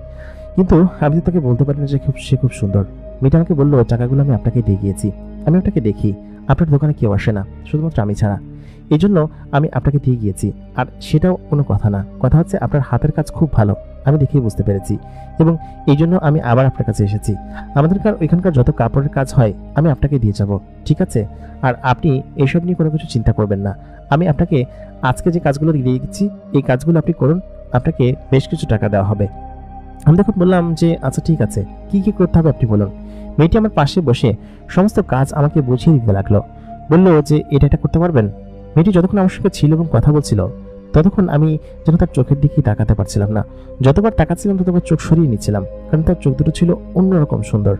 কিন্তু আমি তো তাকে বলতে পারি না যে সে খুব সুন্দর। মেয়েটা আমাকে বললো, টাকাগুলো আমি আপনাকেই দিয়ে গিয়েছি। আমি আপনাকে দেখি, আপনার দোকানে কেউ আসে না, শুধুমাত্র আমি ছাড়া। এই জন্য আমি আপনাকে দিয়ে গিয়েছি। আর সেটাও কোনো কথা না, কথা হচ্ছে আপনার হাতের কাজ খুব ভালো, আমি দেখেই বুঝতে পেরেছি। এবং এই জন্য আমি আবার আপনার কাছে এসেছি। আমাদের এখানকার যত কাপড়ের কাজ হয় আমি আপনাকে দিয়ে যাব, ঠিক আছে? আর আপনি এসব নিয়ে কোনো কিছু চিন্তা করবেন না। আমি আপনাকে আজকে যে কাজগুলো দিয়ে দিচ্ছি, এই কাজগুলো আপনি করুন, আপনাকে বেশ কিছু টাকা দেওয়া হবে। আমি তখন বললাম যে, আচ্ছা ঠিক আছে, কি কি করতে হবে আপনি বলুন। মেয়েটি আমার পাশে বসে সমস্ত কাজ আমাকে বুঝিয়ে দিতে লাগলো। বললো যে, এটা করতে পারবেন। মেয়েটি যতক্ষণ আমার সঙ্গে ছিল এবং কথা বলছিল ততক্ষণ আমি যেন তার চোখের দিকেই তাকাতে পারছিলাম না। যতবার তাকাচ্ছিলাম ততবার চোখ সরিয়ে নিচ্ছিলাম, কারণ তার চোখ দুটো ছিল অন্যরকম সুন্দর।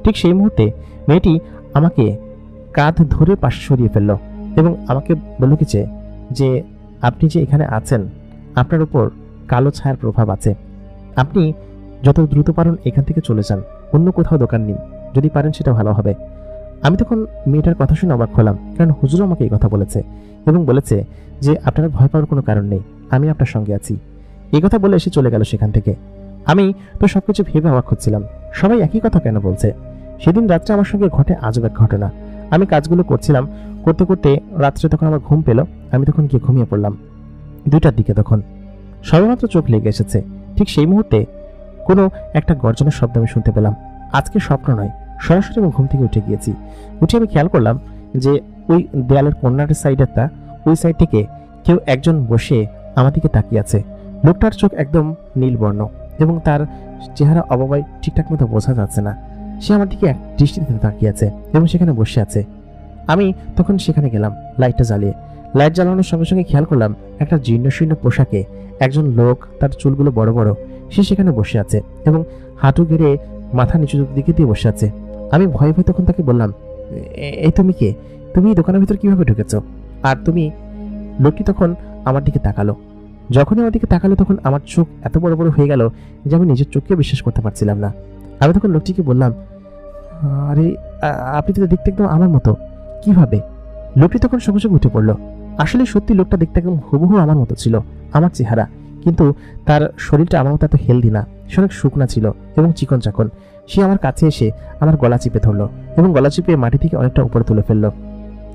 ঠিক সেই মুহূর্তে মেয়েটি আমাকে কাঁধ ধরে পাশে সরিয়ে ফেললো এবং আমাকে বলল কি যে আপনি যে এখানে আছেন, আপনার উপর কালো ছায়ার প্রভাব আছে। আপনি যত দ্রুত পারেন এখান থেকে চলে যান, অন্য কোথাও দোকান নিন, যদি পারেন সেটা ভালো হবে। আমি তখন মেয়েটার কথা শুনে অবাক হলাম, কারণ হুজুর আমাকে এই কথা বলেছে এবং বলেছে যে আপনারা ভয় পাওয়ার কোনো কারণ নেই, আমি আপনার সঙ্গে আছি। এই কথা বলে এসে চলে গেল সেখান থেকে। আমি তো সবকিছু ভেবে অবাক হচ্ছিলাম, সবাই একই কথা কেন বলছে। সেদিন রাত্রে আমার সঙ্গে ঘটে আজব এক ঘটনা। আমি কাজগুলো করছিলাম, করতে করতে রাত্রে তখন আমার ঘুম পেল। আমি তখন গিয়ে ঘুমিয়ে পড়লাম 2টার দিকে। তখন সবেমাত্র চোখ লেগে এসেছে। ঠিক সেই মুহূর্তে কোনো একটা গর্জনের শব্দ আমি শুনতে পেলাম। আজকে স্বপ্ন নয়, সরাসরি আমি ঘুম থেকে উঠে গিয়েছি। উঠে আমি খেয়াল করলাম যে ওই দেয়ালের কর্নারের সাইডেরটা, ওই সাইড থেকে কেউ একজন বসে আমার দিকে তাকিয়ে আছে। লোকটার চোখ একদম নীলবর্ণ এবং তার চেহারা অবয়ব ঠিকঠাক মতো বোঝা যাচ্ছে না। সে আমার দিকে এক দৃষ্টিতে তাকিয়ে আছে এবং সেখানে বসে আছে। আমি তখন সেখানে গেলাম লাইটটা জ্বালিয়ে। লাইট জ্বালানোর সঙ্গে সঙ্গে খেয়াল করলাম একটা জীর্ণ শীর্ণ পোশাকে একজন লোক, তার চুলগুলো বড় বড়, সে সেখানে বসে আছে এবং হাঁটু গেড়ে মাথা নিচু দিকে দিয়ে বসে আছে। আমি ভয়ে ভয়ে তখন তাকে বললাম, এই তুমি কে? তুমি এই দোকানের ভিতর কিভাবে ঢুকেছো? আর তুমি? লোকটি তখন আমার দিকে তাকালো। যখনই আমার দিকে তাকালো তখন আমার চোখ এত বড় বড় হয়ে গেল যে আমি নিজের চোখকে বিশ্বাস করতে পারছিলাম না। আমি তখন লোকটিকে বললাম, আরে আপনি তো দেখতে একদম আমার মতো, কিভাবে? লোকটি তখন সঙ্গে সঙ্গে উঠে পড়লো। আসলে সত্যি লোকটা দেখতে একদম হুবহু আমার মতো ছিল, আমার চেহারা, কিন্তু তার শরীরটা আমার মতো এত হেলদি না, সে অনেক শুকনা ছিল এবং চিকন চাকন। সে আমার কাছে এসে আমার গলা চিপে ধরলো এবং গলা চিপে মাটি থেকে অনেকটা উপরে তুলে ফেললো।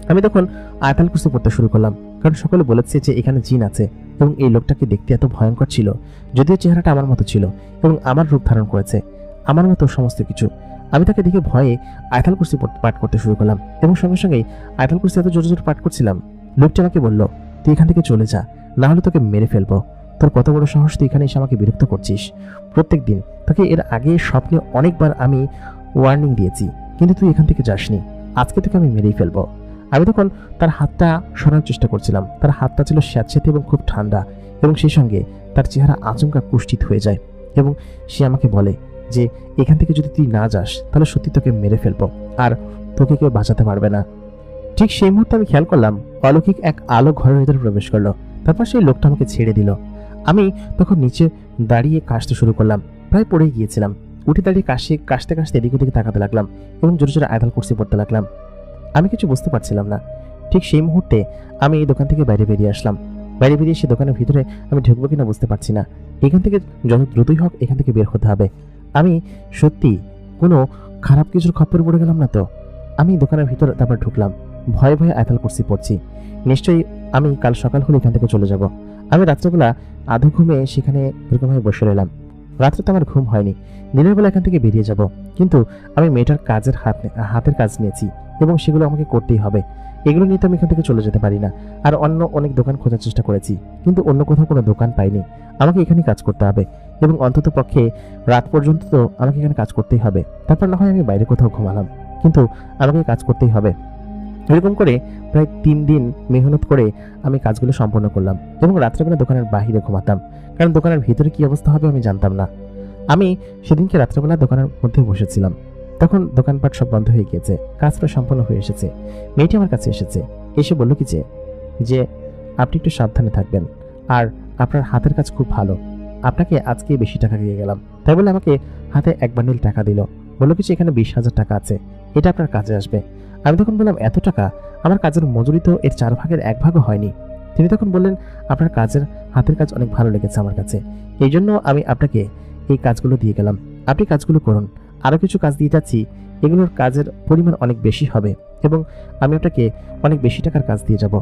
আমি তখন আয়াতুল কুরসি পড়তে শুরু করলাম, কারণ সকলে বলেছে যে এখানে জিন আছে এবং এই লোকটাকে দেখতে এত ভয়ঙ্কর ছিল, যদিও চেহারাটা আমার মতো ছিল এবং আমার রূপ ধারণ করেছে, আমার মতো সমস্ত কিছু। আমি তাকে দেখে ভয়ে আয়াতুল কুরসি পাঠ করতে শুরু করলাম এবং সঙ্গে সঙ্গেই আয়াতুল কুরসি এত জোরে জোরে পাঠ করছিলাম। লোকটি আমাকে বলল, তুই এখান থেকে চলে যা, না হলে তোকে মেরে ফেলবো। তোর কত বড় সাহস, তুই এখানে এসে আমাকে বিরক্ত করছিস। প্রত্যেক দিন তোকে এর আগে স্বপ্নে অনেকবার আমি ওয়ার্নিং দিয়েছি, কিন্তু তুই এখান থেকে যাসনি। আজকে তোকে আমি মেরেই ফেলবো। আমি তখন তার হাতটা সরানোর চেষ্টা করছিলাম। তার হাতটা ছিল স্যাঁতস্যাঁতে এবং খুব ঠান্ডা এবং সেই সঙ্গে তার চেহারা আচমকা কুষ্ঠিত হয়ে যায় এবং সে আমাকে বলে যে এখান থেকে যদি তুই না যাস তাহলে সত্যি তোকে মেরে ফেলবো আর তোকে কেউ বাঁচাতে পারবে না। ঠিক সেই মুহূর্তে আমি খেয়াল করলাম অলৌকিক এক আলো ঘরের ভিতরে প্রবেশ করলো। তারপর সেই লোকটা আমাকে ছেড়ে দিল। আমি তখন নিচে দাঁড়িয়ে কাশতে শুরু করলাম, প্রায় পড়ে গিয়েছিলাম। উঠে দাঁড়িয়ে কাশতে কাশতে এদিক ওদিকে তাকাতে লাগলাম এবং জোরে জোরে আয়াতুল কুরসি পড়তে লাগলাম। আমি কিছু বুঝতে পারছিলাম না। ঠিক সেই মুহূর্তে আমি এই দোকান থেকে বাইরে বেরিয়ে আসলাম। বাইরে বেরিয়ে সে দোকানের ভিতরে আমি ঢুকবো কিনা বুঝতে পারছি না। এখান থেকে যত দ্রুতই হোক এখান থেকে বের হতে হবে। আমি সত্যি কোনো খারাপ কিছুর খপ্পরে পড়ে গেলাম না তো? আমি দোকানের ভিতরে তারপর ঢুকলাম। ভয়ে ভয়ে আয়তাল কুরসি পড়ছি। নিশ্চয়ই আমি কাল সকাল হলে এখান থেকে চলে যাব। আমি রাত্রেবেলা আধো ঘুমে সেখানে এরকমভাবে বসে রইলাম। রাত্রে তো আমার ঘুম হয়নি। দিনের বেলা এখান থেকে বেরিয়ে যাব, কিন্তু আমি মেয়েটার কাজের হাতের কাজ নিয়েছি এবং সেগুলো আমাকে করতেই হবে। এগুলো নিয়ে তো আমি এখান থেকে চলে যেতে পারি না। আর অন্য অনেক দোকান খোঁজার চেষ্টা করেছি, কিন্তু অন্য কোথাও কোনো দোকান পাইনি। আমাকে এখানেই কাজ করতে হবে এবং অন্তত পক্ষে রাত পর্যন্ত তো আমাকে এখানে কাজ করতেই হবে। তারপর না হয় আমি বাইরে কোথাও ঘুমালাম, কিন্তু আমাকে কাজ করতেই হবে। এরকম করে প্রায় 3 দিন মেহনত করে আমি কাজগুলো সম্পন্ন করলাম এবং রাত্রেবেলা দোকানের বাহিরে ঘুমাতাম, কারণ দোকানের ভিতরে কি অবস্থা হবে আমি জানতাম না। আমি সেদিনকে রাত্রেবেলা দোকানের মধ্যে বসেছিলাম, তখন দোকানপাট সব বন্ধ হয়ে গিয়েছে, কাজ প্রায় সম্পন্ন হয়ে এসেছে। মেয়েটি আমার কাছে এসে বলল কি যে আপনি একটু সাবধানে থাকবেন, আর আপনার হাতের কাজ খুব ভালো, আপনাকে আজকে বেশি টাকা দিয়ে গেলাম। তাই বলে আমাকে হাতে 1 বান্ডিল টাকা দিল, বলল কি এখানে 20,000 টাকা আছে, এটা আপনার কাজে আসবে। আমি তখন বললাম এত টাকা? আমার কাজের মজুরি তো এর 4 ভাগের 1 ভাগও হয়নি। তিনি তখন বললেন আপনার হাতের কাজ অনেক ভালো লেগেছে আমার কাছে, এই জন্য আমি আপনাকে এই কাজগুলো দিয়ে গেলাম, আপনি কাজগুলো করুন। আরও কিছু কাজ দিয়ে যাচ্ছি, এগুলোর কাজের পরিমাণ অনেক বেশি হবে এবং আমি আপনাকে অনেক বেশি টাকার কাজ দিয়ে যাব।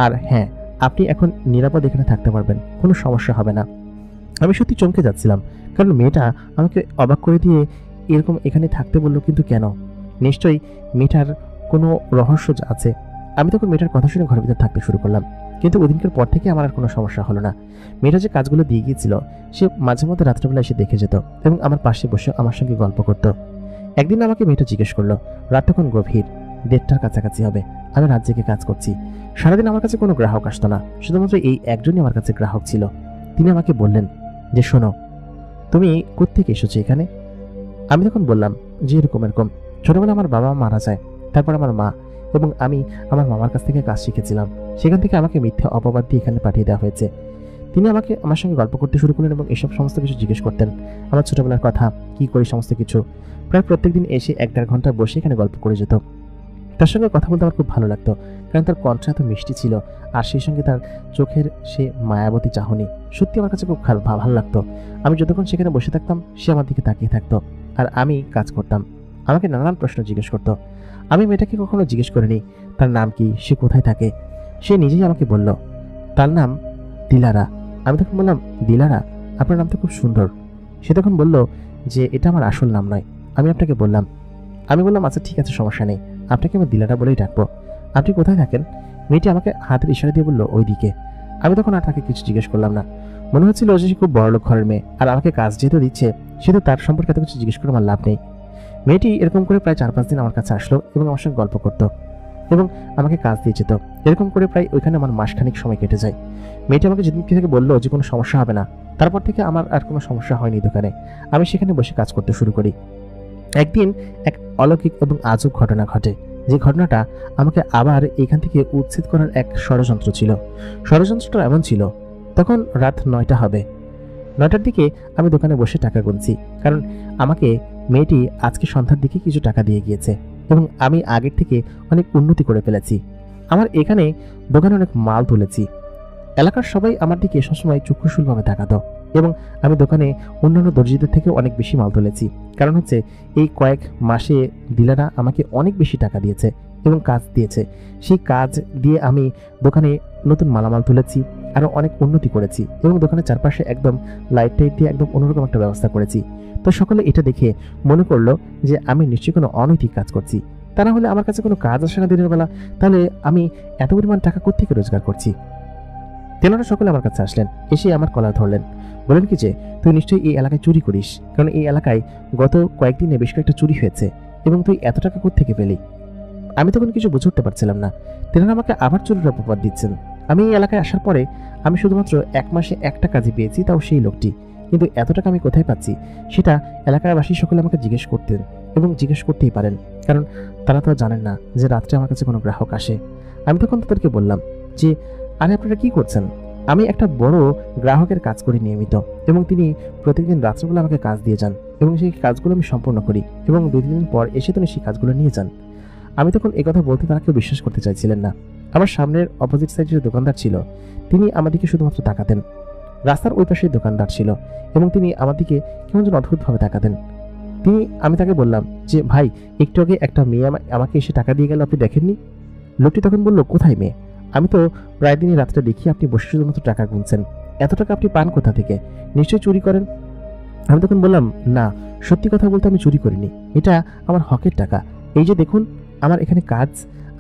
আর হ্যাঁ, আপনি এখন নিরাপদ এখানে থাকতে পারবেন, কোনো সমস্যা হবে না। আমি সত্যি চমকে যাচ্ছিলাম, কারণ মেয়েটা আমাকে অবাক করে দিয়ে এরকম এখানে থাকতে বললো, কিন্তু কেন? নিশ্চয়ই মেয়েটার কোনো রহস্য আছে। আমি তখন মেয়েটার কথা শুনে ঘরের ভিতরে থাকতে শুরু করলাম, কিন্তু ওদিনকার পর থেকে আমার আর কোনো সমস্যা হলো না। মেয়েটা যে কাজগুলো দিয়ে গিয়েছিল সে মাঝে মধ্যে রাত্রেবেলা এসে দেখে যেত এবং আমার পাশে বসে আমার সঙ্গে গল্প করত। একদিন আমাকে মেয়েটা জিজ্ঞেস করলো, রাত তখন গভীর, 1:30টার কাছাকাছি হবে, আমি রাত জেগে কাজ করছি। সারাদিন আমার কাছে কোনো গ্রাহক আসতো না, শুধুমাত্র এই একজনই আমার কাছে গ্রাহক ছিল। তিনি আমাকে বললেন যে শোনো, তুমি কোত্থেকে এসেছো এখানে? আমি তখন বললাম যে এরকম ছোটবেলা আমার বাবা মারা যায়, তারপর আমার মা এবং আমি আমার মামার কাছ থেকে কাজ শিখেছিলাম। সেখান থেকে আমাকে মিথ্যা অপবাদ দিয়ে এখানে পাঠিয়ে দেওয়া হয়েছে। তিনি আমার সঙ্গে গল্প করতে শুরু করলেন এবং এসব সমস্ত কিছু জিজ্ঞেস করতেন, আমার ছোটবেলার কথা, কি করি সমস্ত কিছু। প্রায় প্রত্যেকদিন এসে 1-1.5 ঘন্টা বসে এখানে গল্প করে যেত। তার সঙ্গে কথা বলতে আমার খুব ভালো লাগতো, কারণ তার কণ্ঠ এত মিষ্টি ছিল, আর সেই সঙ্গে তার চোখের সে মায়াবতী চাহনি সত্যি আমার কাছে খুব ভালো লাগতো। আমি যতক্ষণ সেখানে বসে থাকতাম সে আমার দিকে তাকিয়ে থাকতো, আর আমি কাজ করতাম। আমাকে নানান প্রশ্ন জিজ্ঞেস করতো। আমি মেয়েটাকে কখনো জিজ্ঞেস করিনি তার নাম কি, সে কোথায় থাকে। সে নিজেই আমাকে বলল তার নাম দিলারা। আমি তখন বললাম, দিলারা, আপনার নাম তো খুব সুন্দর। সে তখন বলল যে এটা আমার আসল নাম নয়, আমি আপনাকে বললাম। আমি বললাম আচ্ছা ঠিক আছে, সমস্যা নেই, আপনাকে আমি দিলারা বলেই ডাকবো। আপনি কোথায় থাকেন? মেয়েটি আমাকে হাতের ইশারা দিয়ে বলল ওই দিকে। আমি তখন আর তাকে কিছু জিজ্ঞেস করলাম না। মনে হচ্ছিল যে সে খুব বড়লোক ঘরের মেয়ে, আর আমাকে কাজ যেহেতু দিচ্ছে সেহেতু তার সম্পর্কে এত কিছু জিজ্ঞেস করে আমার লাভ নেই। মেয়েটি এরকম করে প্রায় 4-5 দিন আমার কাছে আসলো এবং আমার সঙ্গে গল্প করতো এবং আমাকে কাজ দিয়ে যেত। এরকম করে প্রায় ওইখানে আমার মাসখানিক সময় কেটে যায়। মেয়েটি আমাকে যেদিন থেকে বললো যে কোনো সমস্যা হবে না, তারপর থেকে আমার আর কোনো সমস্যা হয়নি দোকানে। আমি সেখানে বসে কাজ করতে শুরু করি। একদিন এক অলৌকিক এবং আজব ঘটনা ঘটে, যে ঘটনাটা আমাকে আবার এখান থেকে উচ্ছেদ করার এক ষড়যন্ত্র ছিল। ষড়যন্ত্রটা এমন ছিল, তখন রাত 9টা হবে। 9টার দিকে আমি দোকানে বসে টাকা গুনছি, কারণ আমাকে মেয়েটি আজকে সন্ধ্যার দিকে কিছু টাকা দিয়ে গিয়েছে এবং আমি আগের থেকে অনেক উন্নতি করে ফেলেছি। আমার এখানে দোকানে অনেক মাল তুলেছি। এলাকার সবাই আমার দিকে সবসময় চক্ষুশূলভাবে তাকাতো এবং আমি দোকানে অন্যান্য দর্জিদের থেকে অনেক বেশি মাল তুলেছি। কারণ হচ্ছে এই কয়েক মাসে ডিলাররা আমাকে অনেক বেশি টাকা দিয়েছে এবং কাজ দিয়েছে। সেই কাজ দিয়ে আমি দোকানে নতুন মালামাল তুলেছি, আরও অনেক উন্নতি করেছি এবং দোকানের চারপাশে একদম লাইট টাইট দিয়ে একদম অন্যরকম একটা ব্যবস্থা করেছি। তো সকলে এটা দেখে মনে করলো যে আমি নিশ্চয়ই কোনো অনৈতিক কাজ করছি। তা না হলে আমার কাছে কোনো কাজ আসে না দিনের বেলা, তাহলে আমি এত পরিমাণ টাকা কোত্থেকে রোজগার করছি। তেনারা সকলে আমার কাছে আসলেন, এসে আমার কলার ধরলেন, বলেন কি যে তুই নিশ্চয়ই এই এলাকায় চুরি করিস, কারণ এই এলাকায় গত কয়েকদিনে বেশ কয়েকটা চুরি হয়েছে এবং তুই এত টাকা কোত্থেকে পেলি। আমি তখন কিছু বুঝে উঠতে পারছিলাম না। তেনারা আমাকে আবার চুরির অপবাদ দিচ্ছেন। আমি এই এলাকায় আসার পরে আমি শুধুমাত্র 1 মাসে একটা কাজই পেয়েছি, তাও সেই লোকটি। কিন্তু এত টাকা আমি কোথায় পাচ্ছি সেটা এলাকাবাসী সকলে আমাকে জিজ্ঞেস করতেন এবং জিজ্ঞেস করতেই পারেন, কারণ তারা তো জানেন না যে রাত্রে আমার কাছে কোনো গ্রাহক আসে। আমি তখন তাদেরকে বললাম যে আরে আপনারা কি করছেন, আমি একটা বড় গ্রাহকের কাজ করি নিয়মিত এবং তিনি প্রত্যেকদিন রাত্রেবেলা আমাকে কাজ দিয়ে যান এবং সেই কাজগুলো আমি সম্পূর্ণ করি এবং 2 দিন পর এসে তিনি সেই কাজগুলো নিয়ে যান। আমি তখন একথা বলতে তারা কেউ বিশ্বাস করতে চাইছিলেন না। আমার সামনের অপোজিট সাইডে যে দোকানদার ছিল তিনি আমার দিকে শুধুমাত্র তাকাতেন। রাস্তার ওই পাশে দোকানদার ছিল এবং তিনি আমার দিকে কেমন যেন অদ্ভুতভাবে তাকাতেন। আমি তাকে বললাম যে ভাই, একটু আগে একটা মেয়ে আমাকে এসে টাকা দিয়ে গেল, আপনি দেখেননি? লোকটি তখন বলল, কোথায় মেয়ে? আমি তো প্রায় দিনই রাত্রে দেখি আপনি বসে শুধুমাত্র টাকা গুনছেন। এত টাকা আপনি পান কোথা থেকে? নিশ্চয়ই চুরি করেন। আমি তখন বললাম, না, সত্যি কথা বলতে আমি চুরি করিনি, এটা আমার হকের টাকা। এই যে দেখুন, আমার এখানে কাজ,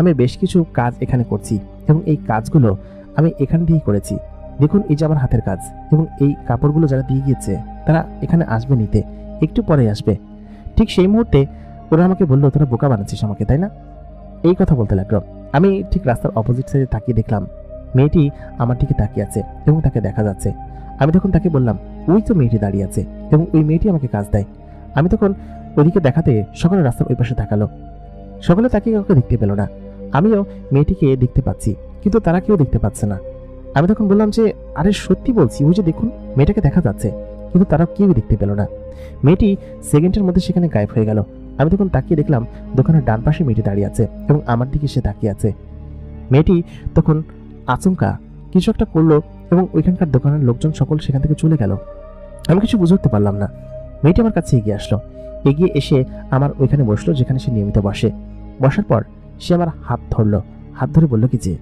আমি বেশ কিছু কাজ এখানে করছি এবং এই কাজগুলো আমি এখান দিয়েই করেছি। দেখুন, এই যে আমার হাতের কাজ, এবং এই কাপড়গুলো যারা দিয়ে গিয়েছে তারা এখানে আসবে নিতে, একটু পরে আসবে। ঠিক সেই মুহূর্তে ওরা আমাকে বললো, তোরা বোকা বানাচ্ছিস আমাকে, তাই না? এই কথা বলতে লাগলো। আমি ঠিক রাস্তার অপোজিট সাইডে তাকিয়ে দেখলাম মেয়েটি আমার দিকে তাকিয়ে আছে এবং তাকে দেখা যাচ্ছে। আমি তখন তাকে বললাম, ওই তো মেয়েটি দাঁড়িয়ে আছে এবং ওই মেয়েটি আমাকে কাজ দেয়। আমি তখন ওদিকে দেখাতে সকলে রাস্তার ওই পাশে তাকালো। সকলে তাকে কাউকে দেখতে পেল না। আমিও মেয়েটিকে দেখতে পাচ্ছি, কিন্তু তারা কেউ দেখতে পাচ্ছে না। আমি তখন বললাম যে, আরে সত্যি বলছি, ওই যে দেখুন মেয়েটাকে দেখা যাচ্ছে, কিন্তু তারা কেউই দেখতে পেল না। মেয়েটি সেকেন্ডের মধ্যে সেখানে গায়েব হয়ে গেল। আমি তখন তাকিয়ে দেখলাম দোকানের ডান পাশে মেয়েটি দাঁড়িয়ে আছে এবং আমার দিকে সে তাকিয়ে আছে। মেয়েটি তখন আচমকা কিছু একটা করলো এবং ওইখানকার দোকানের লোকজন সকল সেখান থেকে চলে গেল। আমি কিছু বুঝে উঠতে পারলাম না। মেয়েটি আমার কাছে এগিয়ে আসলো, এগিয়ে এসে আমার ওইখানে বসলো যেখানে সে নিয়মিত বসে। বসার পর সে আমার হাত ধরলো, হাত ধরে বলল কি যে,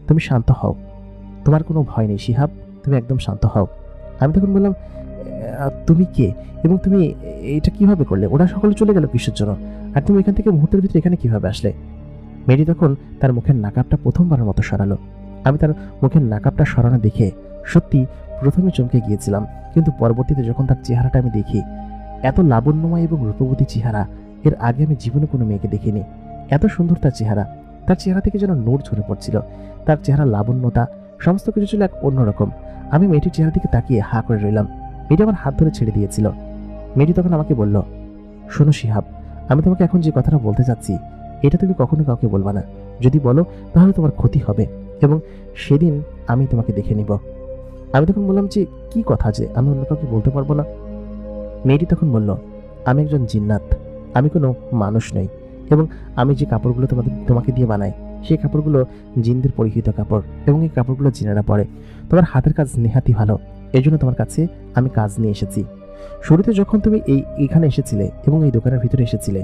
তুমি শান্ত হও, তোমার কোনো ভয় নেই শিহাব, তুমি একদম শান্ত হও। আমি তখন বললাম, তুমি কে এবং তুমি এটা কিভাবে করলে? ওরা সকলে চলে গেল কিসের জন্য? আর তুমি এখান থেকে মুহূর্তের ভিতরে এখানে কিভাবে আসলে? মেয়েটি তখন তার মুখের নাকাবটা প্রথমবারের মতো সরালো। আমি তার মুখের নাকাবটা সরানো দেখে সত্যি প্রথমে চমকে গিয়েছিলাম, কিন্তু পরবর্তীতে যখন তার চেহারাটা আমি দেখি, এত লাবণ্যময় এবং রূপবতী চেহারা এর আগে আমি জীবনে কোনো মেয়েকে দেখিনি। এত সুন্দর তার চেহারা, তার চেহারা থেকে যেন নূর ঝরে পড়ছিল। তার চেহারা, লাবণ্যতা, সমস্ত কিছু ছিল এক অন্যরকম। আমি মেয়েটির চেহারা দিকে তাকিয়ে হা করে রইলাম। মেয়েটি আমার হাত ধরে ছেড়ে দিয়েছিল। মেয়েটি তখন আমাকে বলল, শোনো শিহাব, আমি তোমাকে এখন যে কথাটা বলতে চাচ্ছি এটা তুমি কখনো কাউকে বলবা না। যদি বলো তাহলে তোমার ক্ষতি হবে এবং সেদিন আমি তোমাকে দেখে নিব। আমি তখন বললাম যে, কি কথা যে আমি অন্য কাউকে বলতে পারবো না? মেয়েটি তখন বলল, আমি একজন জিন্নাত, আমি কোনো মানুষ নই এবং আমি যে কাপড়গুলো তোমাকে দিয়ে বানাই সেই কাপড়গুলো জিনদের পরিহিত কাপড় এবং এই কাপড়গুলো জিনেরা পরে। তোমার হাতের কাজ নেহাতি ভালো, এই জন্য তোমার কাছে আমি কাজ নিয়ে এসেছি। শুরুতে যখন তুমি এইখানে এসেছিলে এবং এই দোকানের ভিতরে এসেছিলে,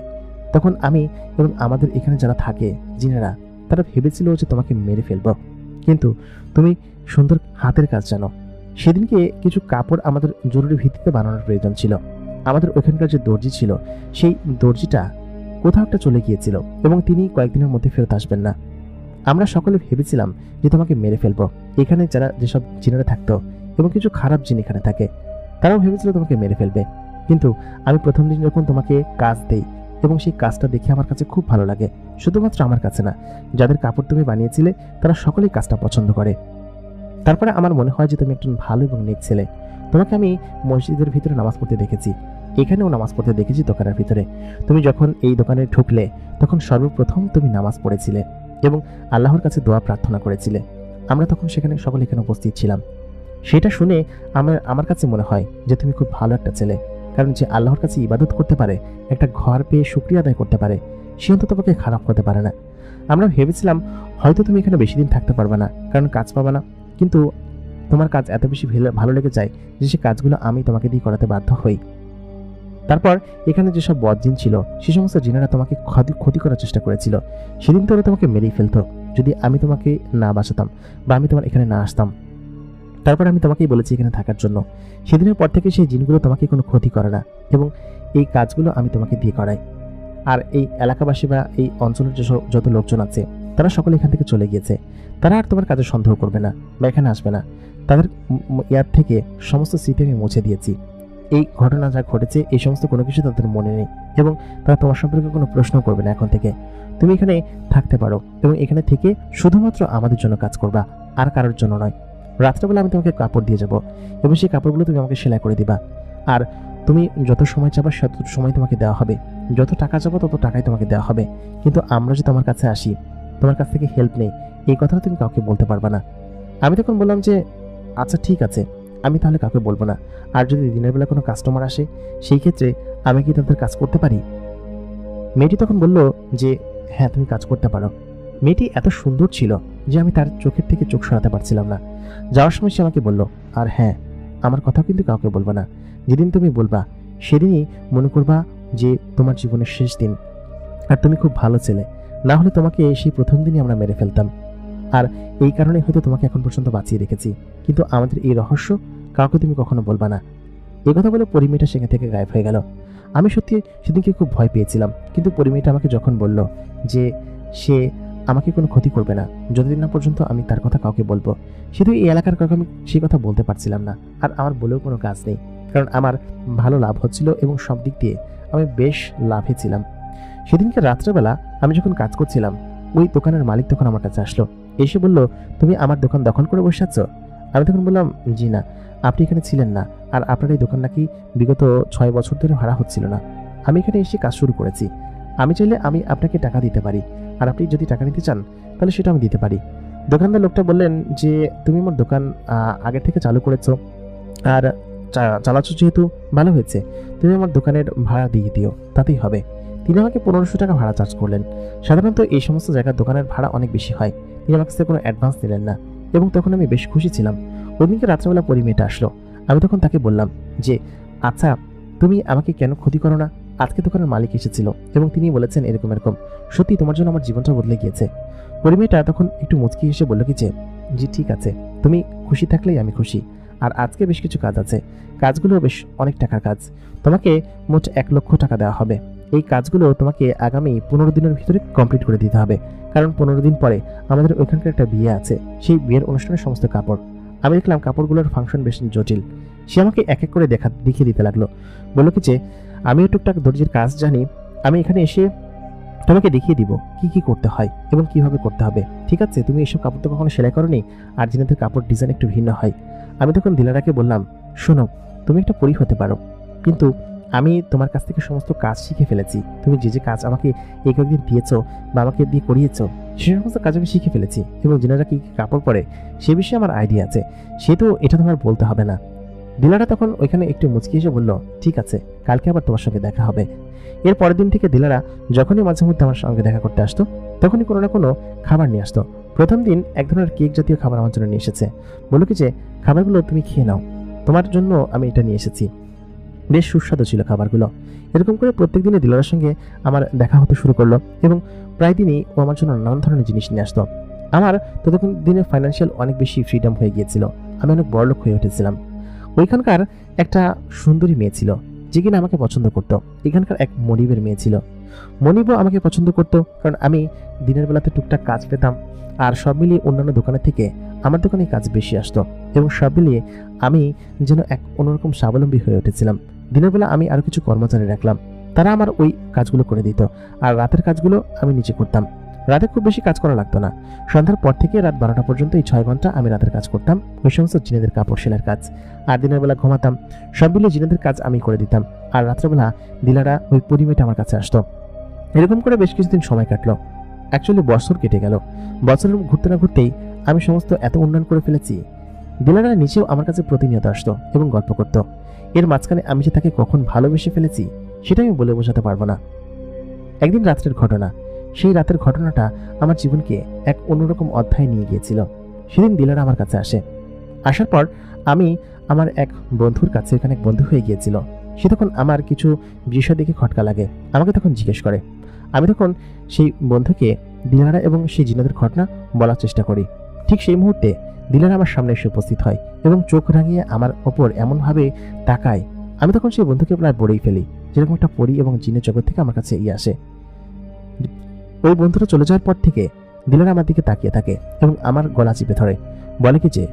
তখন আমি এবং আমাদের এখানে যারা থাকে জিনেরা, তারা ভেবেছিল যে তোমাকে মেরে ফেলবো, কিন্তু তুমি সুন্দর হাতের কাজ জানো। সেদিনকে কিছু কাপড় আমাদের জরুরি ভিত্তিতে বানানোর প্রয়োজন ছিল। আমাদের ওখানকার যে দর্জি ছিল, সেই দর্জিটা কোথাও একটা চলে গিয়েছিল এবং তিনি কয়েকদিনের মধ্যে ফেরত আসবেন না। আমরা সকলে ভেবেছিলাম যে তোমাকে মেরে ফেলবো। এখানে যারা যেসব জিনেরা থাকতো এবং কিছু খারাপ জিন এখানে থাকে, তারাও ভেবেছিল তোমাকে মেরে ফেলবে। কিন্তু আমি প্রথম দিন যখন তোমাকে কাজ দেই এবং সেই কাজটা দেখে আমার কাছে খুব ভালো লাগে, শুধুমাত্র আমার কাছে না, যাদের কাপড় তুমি বানিয়েছিলে তারা সকলেই কাজটা পছন্দ করে। তারপরে আমার মনে হয় যে তুমি একজন ভালো এবং নেক ছেলে। তোমাকে আমি মসজিদের ভিতরে নামাজ পড়তে দেখেছি, এখানেও নামাজ পড়তে দেখেছি দোকানের ভিতরে। তুমি যখন এই দোকানে ঢুকলে তখন সর্বপ্রথম তুমি নামাজ পড়েছিলে এবং আল্লাহর কাছে দোয়া প্রার্থনা করেছিলে। আমরা তখন সেখানে সকলে এখানে উপস্থিত ছিলাম। সেটা শুনে আমার কাছে মনে হয় যে তুমি খুব ভালো একটা ছেলে, কারণ যে আল্লাহর কাছে ইবাদত করতে পারে, একটা ঘর পেয়ে শুকরিয়া আদায় করতে পারে, সে অন্তত তোমাকে খারাপ করতে পারে না। আমরা ভেবেছিলাম হয়তো তুমি এখানে বেশি দিন থাকতে পারবে না, কারণ কাজ পাবে না, কিন্তু তোমার কাজ এত বেশি ভালো লেগে যায় যে সে কাজগুলো আমি তোমাকে দিয়ে করাতে বাধ্য হই। তারপর এখানে যেসব বদজিন ছিল সে সমস্ত জিনেরা তোমাকে ক্ষতি করার চেষ্টা করেছিল। সেদিন তো ওরা তোমাকে মেরেই ফেলতো যদি আমি তোমাকে না বাঁচাতাম বা আমি তোমার এখানে না আসতাম। তারপর আমি তোমাকেই বলেছি এখানে থাকার জন্য। সেদিনের পর থেকে সেই জিনগুলো তোমাকে কোনো ক্ষতি করে না এবং এই কাজগুলো আমি তোমাকে দিয়ে করাই। আর এই এলাকাবাসী বা এই অঞ্চলের যত লোকজন আছে তারা সকলে এখান থেকে চলে গিয়েছে। তারা আর তোমার কাজে সন্দেহ করবে না বা এখানে আসবে না। তাদের ইয়ার থেকে সমস্ত স্মৃতি আমি মুছে দিয়েছি। এই ঘটনা যা ঘটেছে এই সমস্ত কোনো কিছু তাদের মনে নেই এবং তারা তোমার সম্পর্কে কোনো প্রশ্ন করবে না। এখন থেকে তুমি এখানে থাকতে পারো এবং এখানে থেকে শুধুমাত্র আমাদের জন্য কাজ করবা, আর কারোর জন্য নয়। রাত্রেবেলা আমি তোমাকে কাপড় দিয়ে যাবো এবং সেই কাপড়গুলো তুমি আমাকে সেলাই করে দিবা। আর তুমি যত সময় চাবা তত সময় তোমাকে দেওয়া হবে, যত টাকা চাবো তত টাকাই তোমাকে দেওয়া হবে। কিন্তু আমরা যে তোমার কাছে আসি, তোমার কাছ থেকে হেল্প নেই, এই কথাটা তুমি কাউকে বলতে পারবা না। আমি তখন বললাম যে আচ্ছা ঠিক আছে, আমি তাহলে কাউকে বলবো না। আর যদি দিনের বেলা কোনো কাস্টমার আসে সেই ক্ষেত্রে আমি কি তাদের কাজ করতে পারি? মেয়েটি তখন বলল যে হ্যাঁ, তুমি কাজ করতে পারো। মেয়েটি এত সুন্দর ছিল যে আমি তার চোখের থেকে চোখ সরাতে পারছিলাম না। যাওয়ার সময় সে আমাকে বলল, আর হ্যাঁ, আমার কথা কিন্তু কাউকে বলবা না। যেদিন তুমি বলবা সেদিনই মনে করবা যে তোমার জীবনের শেষ দিন। আর তুমি খুব ভালো ছেলে, না হলে তোমাকে সেই প্রথম দিনই আমরা মেরে ফেলতাম। আর এই কারণে হয়তো তোমাকে এখন পর্যন্ত বাঁচিয়ে রেখেছি, কিন্তু আমাদের এই রহস্য কাউকে তুমি কখনো বলবা না। এই কথা বলে পরিমেয়টা সেখান থেকে গায়েব হয়ে গেল। আমি সত্যি সেদিনকে খুব ভয় পেয়েছিলাম, কিন্তু পরিমেয়টা আমাকে যখন বলল যে সে আমাকে কোনো ক্ষতি করবে না যতদিন না পর্যন্ত আমি তার কথা কাউকে বলবো, শুধু এই এলাকার কাউকে আমি সেই কথা বলতে পারছিলাম না। আর আমার বলেও কোনো কাজ নেই, কারণ আমার ভালো লাভ হচ্ছিল এবং সব দিক দিয়ে আমি বেশ লাভে ছিলাম। সেদিনকে রাত্রেবেলা আমি যখন কাজ করছিলাম, ওই দোকানের মালিক তখন আমার কাছে আসলো, এসে বলল, তুমি আমার দোকান দখল করে বসে আছো? আমি তখন বললাম, জি না, আপনি এখানে ছিলেন না, আর আপনার এই দোকান নাকি বিগত 6 বছর ধরে ভাড়া হচ্ছিল না। আমি এখানে এসে কাজ শুরু করেছি। আমি চাইলে আমি আপনাকে টাকা দিতে পারি, আর আপনি যদি টাকা নিতে চান তাহলে সেটা আমি দিতে পারি। দোকানদার লোকটা বললেন যে, তুমি আমার দোকান আগে থেকে চালু করেছো, আর চালাচ্ছ যেহেতু ভালো হয়েছে, তুমি আমার দোকানের ভাড়া দিয়ে দিও, তাতেই হবে। তিনি আমাকে 1500 টাকা ভাড়া চার্জ করলেন। সাধারণত এই সমস্ত জায়গার দোকানের ভাড়া অনেক বেশি হয়। তিনি আমার কাছে কোনো অ্যাডভান্স নিলেন না, এবং তখন আমি বেশ খুশি ছিলাম। ওইদিনকে রাত্রেবেলা পরিমেয়টা আসলো। আমি তখন তাকে বললাম যে, আচ্ছা তুমি আমাকে কেন ক্ষতি করো না? আজকে দোকানের মালিক এসেছিল এবং তিনি বলেছেন এরকম এরকম, সত্যি তোমার জন্য আমার জীবনটা বদলে গিয়েছে। পরিমেয়টা তখন একটু মুচকি হেসে বলল কি যে, জি ঠিক আছে, তুমি খুশি থাকলেই আমি খুশি। আর আজকে বেশ কিছু কাজ আছে, কাজগুলো বেশ অনেক টাকার কাজ। তোমাকে মোট 1 লক্ষ টাকা দেওয়া হবে। এই কাজগুলো তোমাকে আগামী 15 দিনের ভিতরে কমপ্লিট করে দিতে হবে, কারণ 15 দিন পরে আমাদের ওইখানকার একটা বিয়ে আছে। সেই বিয়ের অনুষ্ঠানের সমস্ত কাপড়, আমি দেখলাম কাপড়গুলোর ফাংশন বেশ জটিল। সে আমাকে এক এক করে দেখিয়ে দিতে লাগলো। বললো কি যে, আমিও টুকটাক দর্জির কাজ জানি, আমি এখানে এসে তোমাকে দেখিয়ে দিব কি কি করতে হয় এবং কিভাবে করতে হবে। ঠিক আছে, তুমি এইসব কাপড় তো কখনো সেলাই করোনি, আর জিনাদের কাপড় ডিজাইন একটু ভিন্ন হয়। আমি তখন দিলারাকে বললাম, শোনো, তুমি একটা পরী হতে পারো, কিন্তু আমি তোমার কাছ থেকে সমস্ত কাজ শিখে ফেলেছি। তুমি যে যে কাজ আমাকে এই কয়েকদিন দিয়েছো বা আমাকে দিয়ে করিয়েছো, সে সমস্ত কাজ আমি শিখে ফেলেছি, এবং জিনারা কি কি কাপড় পরে সে বিষয়ে আমার আইডিয়া আছে। সে তো এটা তোমার বলতে হবে না। দিলারা তখন ওইখানে একটু মুচকি এসে বলল, ঠিক আছে, কালকে আবার তোমার সঙ্গে দেখা হবে। এর পরের দিন থেকে দিলারা যখনই মাঝে মধ্যে আমার সঙ্গে দেখা করতে আসতো, তখনই কোনো না কোনো খাবার নিয়ে আসতো। প্রথম দিন এক ধরনের কেক জাতীয় খাবার আমার জন্য নিয়ে এসেছে। বলল কি যে, খাবারগুলো তুমি খেয়ে নাও, তোমার জন্য আমি এটা নিয়ে এসেছি। বেশ সুস্বাদু ছিল খাবারগুলো। এরকম করে প্রত্যেক দিনে দিলারার সঙ্গে আমার দেখা হতে শুরু করলো, এবং প্রায় দিনই ও আমার জন্য নানান ধরনের জিনিস নিয়ে আসতো। আমার ততক্ষণ দিনে ফাইন্যান্সিয়াল অনেক বেশি ফ্রিডম হয়ে গিয়েছিল, আমি অনেক বড়লোক হয়ে উঠেছিলাম। ওইখানকার একটা সুন্দরী মেয়ে ছিল যে কিনা আমাকে পছন্দ করত। এখানকার এক মনিবের মেয়ে ছিল। মনিবও আমাকে পছন্দ করত, কারণ আমি দিনের বেলাতে টুকটাক কাজ পেতাম, আর সব মিলিয়ে অন্যান্য দোকানের থেকে আমার দোকানে কাজ বেশি আসতো, এবং সব মিলিয়ে আমি যেন এক অন্যরকম স্বাবলম্বী হয়ে উঠেছিলাম। দিনের বেলা আমি আরো কিছু কর্মচারী রাখলাম, তারা আমার ওই কাজগুলো করে দিত, আর রাতের কাজগুলো আমি নিজে করতাম। রাতে খুব বেশি কাজ করা লাগতো না। সন্ধ্যার পর থেকে রাত 12টা পর্যন্ত এই 6 ঘন্টা আমি রাতের কাজ করতাম, ওই সমস্ত জিনেদের কাপড় সেলাইয়ের কাজ। আর দিনের বেলা ঘুমাতাম। সব মিলিয়ে জিনেদের কাজ আমি করে দিতাম, আর রাত্রেবেলা দিলারা ওই পরিমেয়টা আমার কাছে আসতো। এরকম করে বেশ কিছুদিন সময় কাটলো। অ্যাকচুয়ালি বছর কেটে গেল। বছর ঘুরতে না ঘুরতেই আমি সমস্ত এত উন্নয়ন করে ফেলেছি। দিলারা নিচেও আমার কাছে প্রতিনিয়ত আসতো এবং গল্প করত। এর মাঝখানে আমি যে তাকে কখন ভালোবেসে ফেলেছি সেটা আমি বলে বোঝাতে পারবো না। একদিন রাত্রের ঘটনা, সেই রাতের ঘটনাটা আমার জীবনকে এক অন্যরকম অধ্যায় নিয়ে গিয়েছিল। সেদিন দিলারা আমার কাছে আসে। আসার পর আমি আমার এক বন্ধুর কাছে, এখানে এক বন্ধু হয়ে গিয়েছিল, সে তখন আমার কিছু বিষয় দেখে খটকা লাগে, আমাকে তখন জিজ্ঞেস করে। আমি তখন সেই বন্ধুকে দিলারা এবং সেই জিনাদের ঘটনা বলার চেষ্টা করি। ঠিক সেই মুহূর্তে দিলারা আমার সামনে এসে উপস্থিত হয় এবং চোখ রাঙিয়ে আমার ওপর এমনভাবে তাকায়, আমি তখন সেই বন্ধুকে প্রায় বলেই ফেলি, যেরকম একটা পরী এবং জিনের জগৎ থেকে আমার কাছে আসে। ওই বন্ধুটা চলে যাওয়ার পর থেকে দিলারা আমার দিকে তাকিয়ে থাকে এবং আমার গলা চিপে ধরে, বলে কি যে,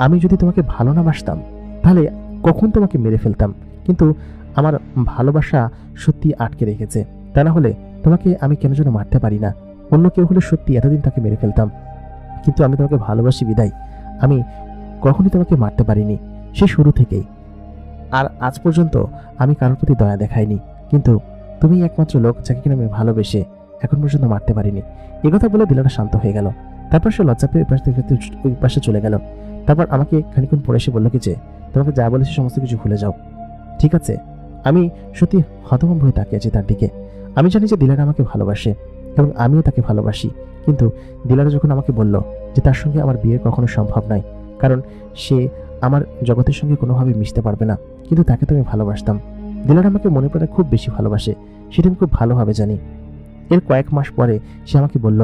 আমি যদি তোমাকে ভালো না বাসতাম তাহলে কখন তোমাকে মেরে ফেলতাম, কিন্তু আমার ভালোবাসা সত্যি আটকে রেখেছে, তা না হলে তোমাকে আমি কেন যেন মারতে পারি না। অন্য কেউ হলে সত্যি এতদিন তাকে মেরে ফেলতাম, কিন্তু আমি তোমাকে ভালোবাসি বিদায় আমি কখনই তোমাকে মারতে পারিনি, সে শুরু থেকেই। আর আজ পর্যন্ত আমি কারোর প্রতি দয়া দেখাইনি, কিন্তু তুমি একমাত্র লোক যাকে কিনা আমি ভালোবেসে এখন পর্যন্ত মারতে পারিনি। এই কথা বলে দিলারা শান্ত হয়ে গেল। তারপর সে লজ্জা পেয়ে ওই পাশে চলে গেল। তারপর আমাকে খানিকক্ষণ পরে এসে বললো কি যে, তোমাকে যা বলেছি সমস্ত কিছু ভুলে যাও, ঠিক আছে? আমি সত্যি হতভম্ব হয়ে তাকিয়ে আছি তার দিকে। আমি জানি যে দিলারা আমাকে ভালোবাসে এবং আমিও তাকে ভালোবাসি, কিন্তু দিলারা যখন আমাকে বলল যে তার সঙ্গে আমার বিয়ে কখনো সম্ভব নয়, কারণ সে আমার জগতের সঙ্গে কোনোভাবে মিশতে পারবে না, কিন্তু তাকে তো আমি ভালোবাসতাম। দিলারা আমাকে মনে প্রাণে খুব বেশি ভালোবাসে, সেটা আমি খুব ভালোভাবে জানি। এর কয়েক মাস পরে সে আমাকে বলল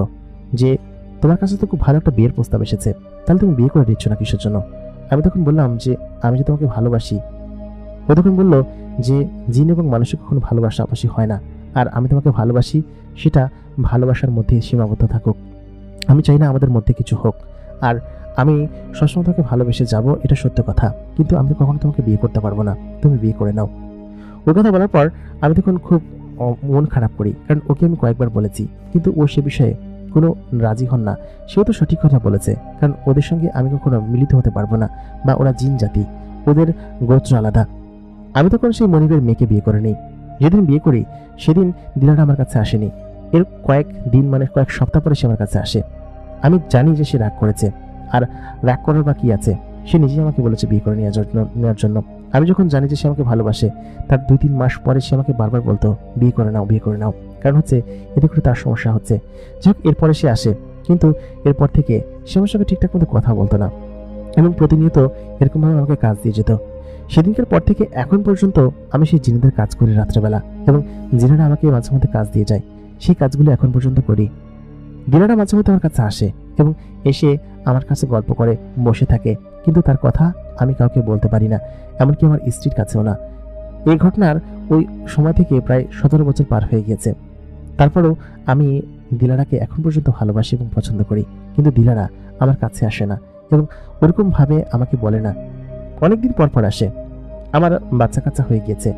যে তোমার কাছে তো খুব ভালো একটা বিয়ের প্রস্তাব এসেছে, তাহলে তুমি বিয়ে করে দিচ্ছ না কিসের জন্য? আমি তখন বললাম যে আমি যে তোমাকে ভালোবাসি। ও তখন বলল যে জিন এবং মানুষের কখনো ভালোবাসাবাসি হয় না, আর আমি তোমাকে ভালোবাসি, সেটা ভালোবাসার মধ্যে সীমাবদ্ধ থাকুক। আমি চাই না আমাদের মধ্যে কিছু হোক, আর আমি সবসময় তোমাকে ভালোবেসে যাব, এটা সত্য কথা, কিন্তু আমি তো কখনো তোমাকে বিয়ে করতে পারবো না, তুমি বিয়ে করে নাও। ওই কথা বলার পর আমি তখন খুব মন খারাপ করি, কারণ ওকে আমি কয়েকবার বলেছি, কিন্তু ও সে বিষয়ে কোনো রাজি হন না। সেও তো সঠিক কথা বলেছে, কারণ ওদের সঙ্গে আমি কখনো মিলিত হতে পারবো না, বা ওরা জিন জাতি, ওদের গোত্র আলাদা। আমি তখন সেই মনিবের মেয়েকে বিয়ে করে নিই। যেদিন বিয়ে করি সেদিন দিলারা আমার কাছে আসেনি। এর কয়েক দিন মানে কয়েক সপ্তাহ পরে সে আমার কাছে আসে। আমি জানি যে সে রাগ করেছে, আর রাগ করার বা কি আছে, সে নিজেই আমাকে বলেছে বিয়ে করে নেওয়ার জন্য। আমি যখন জানি যে সে আমাকে ভালোবাসে, তার 2-3 মাস পরে সে আমাকে বারবার বলতো বিয়ে করে নাও, বিয়ে করে নাও, কারণ হচ্ছে এতে করে তার সমস্যা হচ্ছে। যাই হোক, এরপরে সে আসে, কিন্তু এরপর থেকে সে আমার সঙ্গে ঠিকঠাক মতো কথা বলতো না, এবং প্রতিনিয়ত এরকমভাবে আমাকে কাজ দিয়ে যেত। সেদিনকার পর থেকে এখন পর্যন্ত আমি সেই জিনেদের কাজ করি রাত্রেবেলা, এবং জিনেরা আমাকে মাঝে মধ্যে কাজ দিয়ে যায়, সেই কাজগুলো এখন পর্যন্ত করি। দিলারা মাঝে মধ্যে আমার কাছে আসে এবং এসে আমার কাছে গল্প করে বসে থাকে, কিন্তু তার কথা আমি কাউকে বলতে পারি না, এমনকি আমার স্ত্রীর কাছেও না। এই ঘটনার ওই সময় থেকে প্রায় 17 বছর পার হয়ে গিয়েছে। তারপরেও আমি দিলারাকে এখন পর্যন্ত ভালোবাসি এবং পছন্দ করি, কিন্তু দিলারা আমার কাছে আসে না এবং ওরকমভাবে আমাকে বলে না। অনেকদিন পর পর আসে। আমার বাচ্চা কাচ্চা হয়ে গিয়েছে,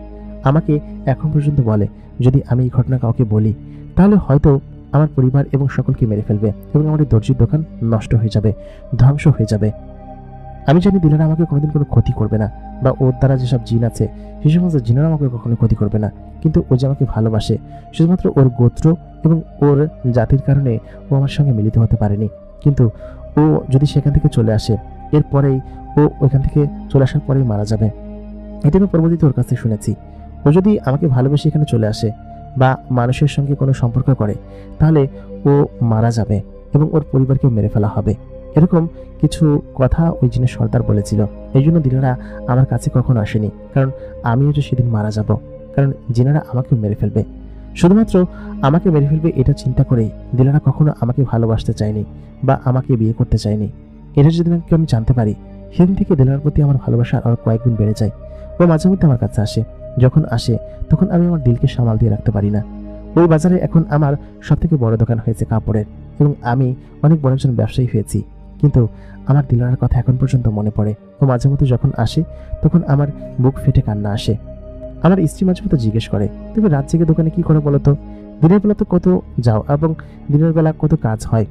আমাকে এখন পর্যন্ত বলে যদি আমি এই ঘটনা কাউকে বলি তাহলে হয়তো আমার পরিবার এবং সকলকে মেরে ফেলবে, এবং আমার এই দর্জির দোকান নষ্ট হয়ে যাবে, ধ্বংস হয়ে যাবে। আমি জানি দিলারা আমাকে কোনোদিন কোনো ক্ষতি করবে না, বা ওর দ্বারা যেসব জিন আছে সেই সমস্ত জিনেরা আমাকে কখনো ক্ষতি করবে না, কিন্তু ও যে আমাকে ভালোবাসে শুধুমাত্র ওর গোত্র এবং ওর জাতির কারণে ও আমার সঙ্গে মিলিত হতে পারেনি। কিন্তু ও যদি সেখান থেকে চলে আসে, এরপরেই ও ওইখান থেকে চলে আসার পরেই মারা যাবে। এটা আমি পরবর্তীতে ওর কাছে শুনেছি। ও যদি আমাকে ভালোবেসে এখানে চলে আসে বা মানুষের সঙ্গে কোনো সম্পর্ক করে, তাহলে ও মারা যাবে এবং ওর পরিবারকেও মেরে ফেলা হবে। এরকম কিছু কথা ওই জিনের সর্দার বলেছিল। এই জন্য দিনারা আমার কাছে কখনো আসেনি, কারণ আমিও যে সেদিন মারা যাব, কারণ জিনারা আমাকেও মেরে ফেলবে। শুধুমাত্র আমাকে মেরে ফেলবে এটা চিন্তা করেই দিনারা কখনো আমাকে ভালোবাসতে চায়নি বা আমাকে বিয়ে করতে চায়নি। এটা যদি আমি জানতে পারি, সেদিন থেকে দিলার প্রতি আমার ভালোবাসা আরো কয়েক গুণ বেড়ে যায়। ও মাঝে মধ্যে আমার কাছে আসে, যখন আসে তখন আমি আমার দিলকে সামাল দিয়ে রাখতে পারি না। ওই বাজারে এখন আমার সবথেকে বড় দোকান হয়েছে কাপড়ের, এবং আমি অনেক বড় একজন ব্যবসায়ী হয়েছি, কিন্তু আমার দিলার কথা এখন পর্যন্ত মনে পড়ে। ও মাঝে মধ্যে যখন আসে তখন আমার বুক ফেটে কান্না আসে। আমার স্ত্রী মাঝে মধ্যে জিজ্ঞেস করে, তুমি রাত জেগে দোকানে কি করো বলো তো? দিনের বেলা তো কত যাও এবং দিনের বেলা কত কাজ হয়,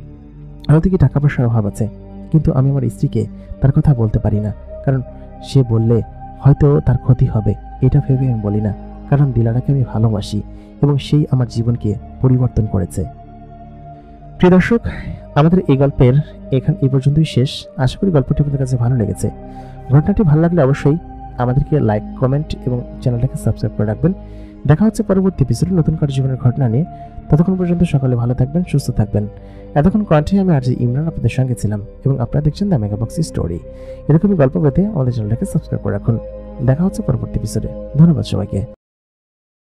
হয়তো কি টাকা পয়সার অভাব আছে? কিন্তু আমি আমার স্ত্রীকে তার কথা বলতে পারি না, কারণ সে বললে হয়তো তার ক্ষতি হবে, এটা ভেবে আমি বলি না, কারণ দিলারাকে আমি ভালোবাসি এবং সেই আমার জীবনকে পরিবর্তন করেছে। প্রিয় দর্শক, আমাদের এই গল্পের এই পর্যন্তই শেষ। আশা করি গল্পটি আপনাদের কাছে ভালো লেগেছে। ঘটনাটি ভালো লাগলে অবশ্যই আমাদেরকে লাইক, কমেন্ট এবং চ্যানেলটাকে সাবস্ক্রাইব করে রাখবেন। দেখা হচ্ছে পরবর্তী এপিসোডে নতুন কারো জীবনের ঘটনা নিয়ে। ততক্ষণ পর্যন্ত সকলে ভালো থাকবেন, সুস্থ থাকবেন। এতক্ষণ কণ্ঠে আমি আরজে ইমরান আপনাদের সঙ্গে ছিলাম, এবং আপনারা দেখছেন দ্য মেগাবক্স স্টোরি। এরকমই গল্প পেতে আমাদের চ্যানেলটাকে সাবস্ক্রাইব করে রাখুন। দেখা হচ্ছে পরবর্তী এপিসোডে। ধন্যবাদ সবাইকে।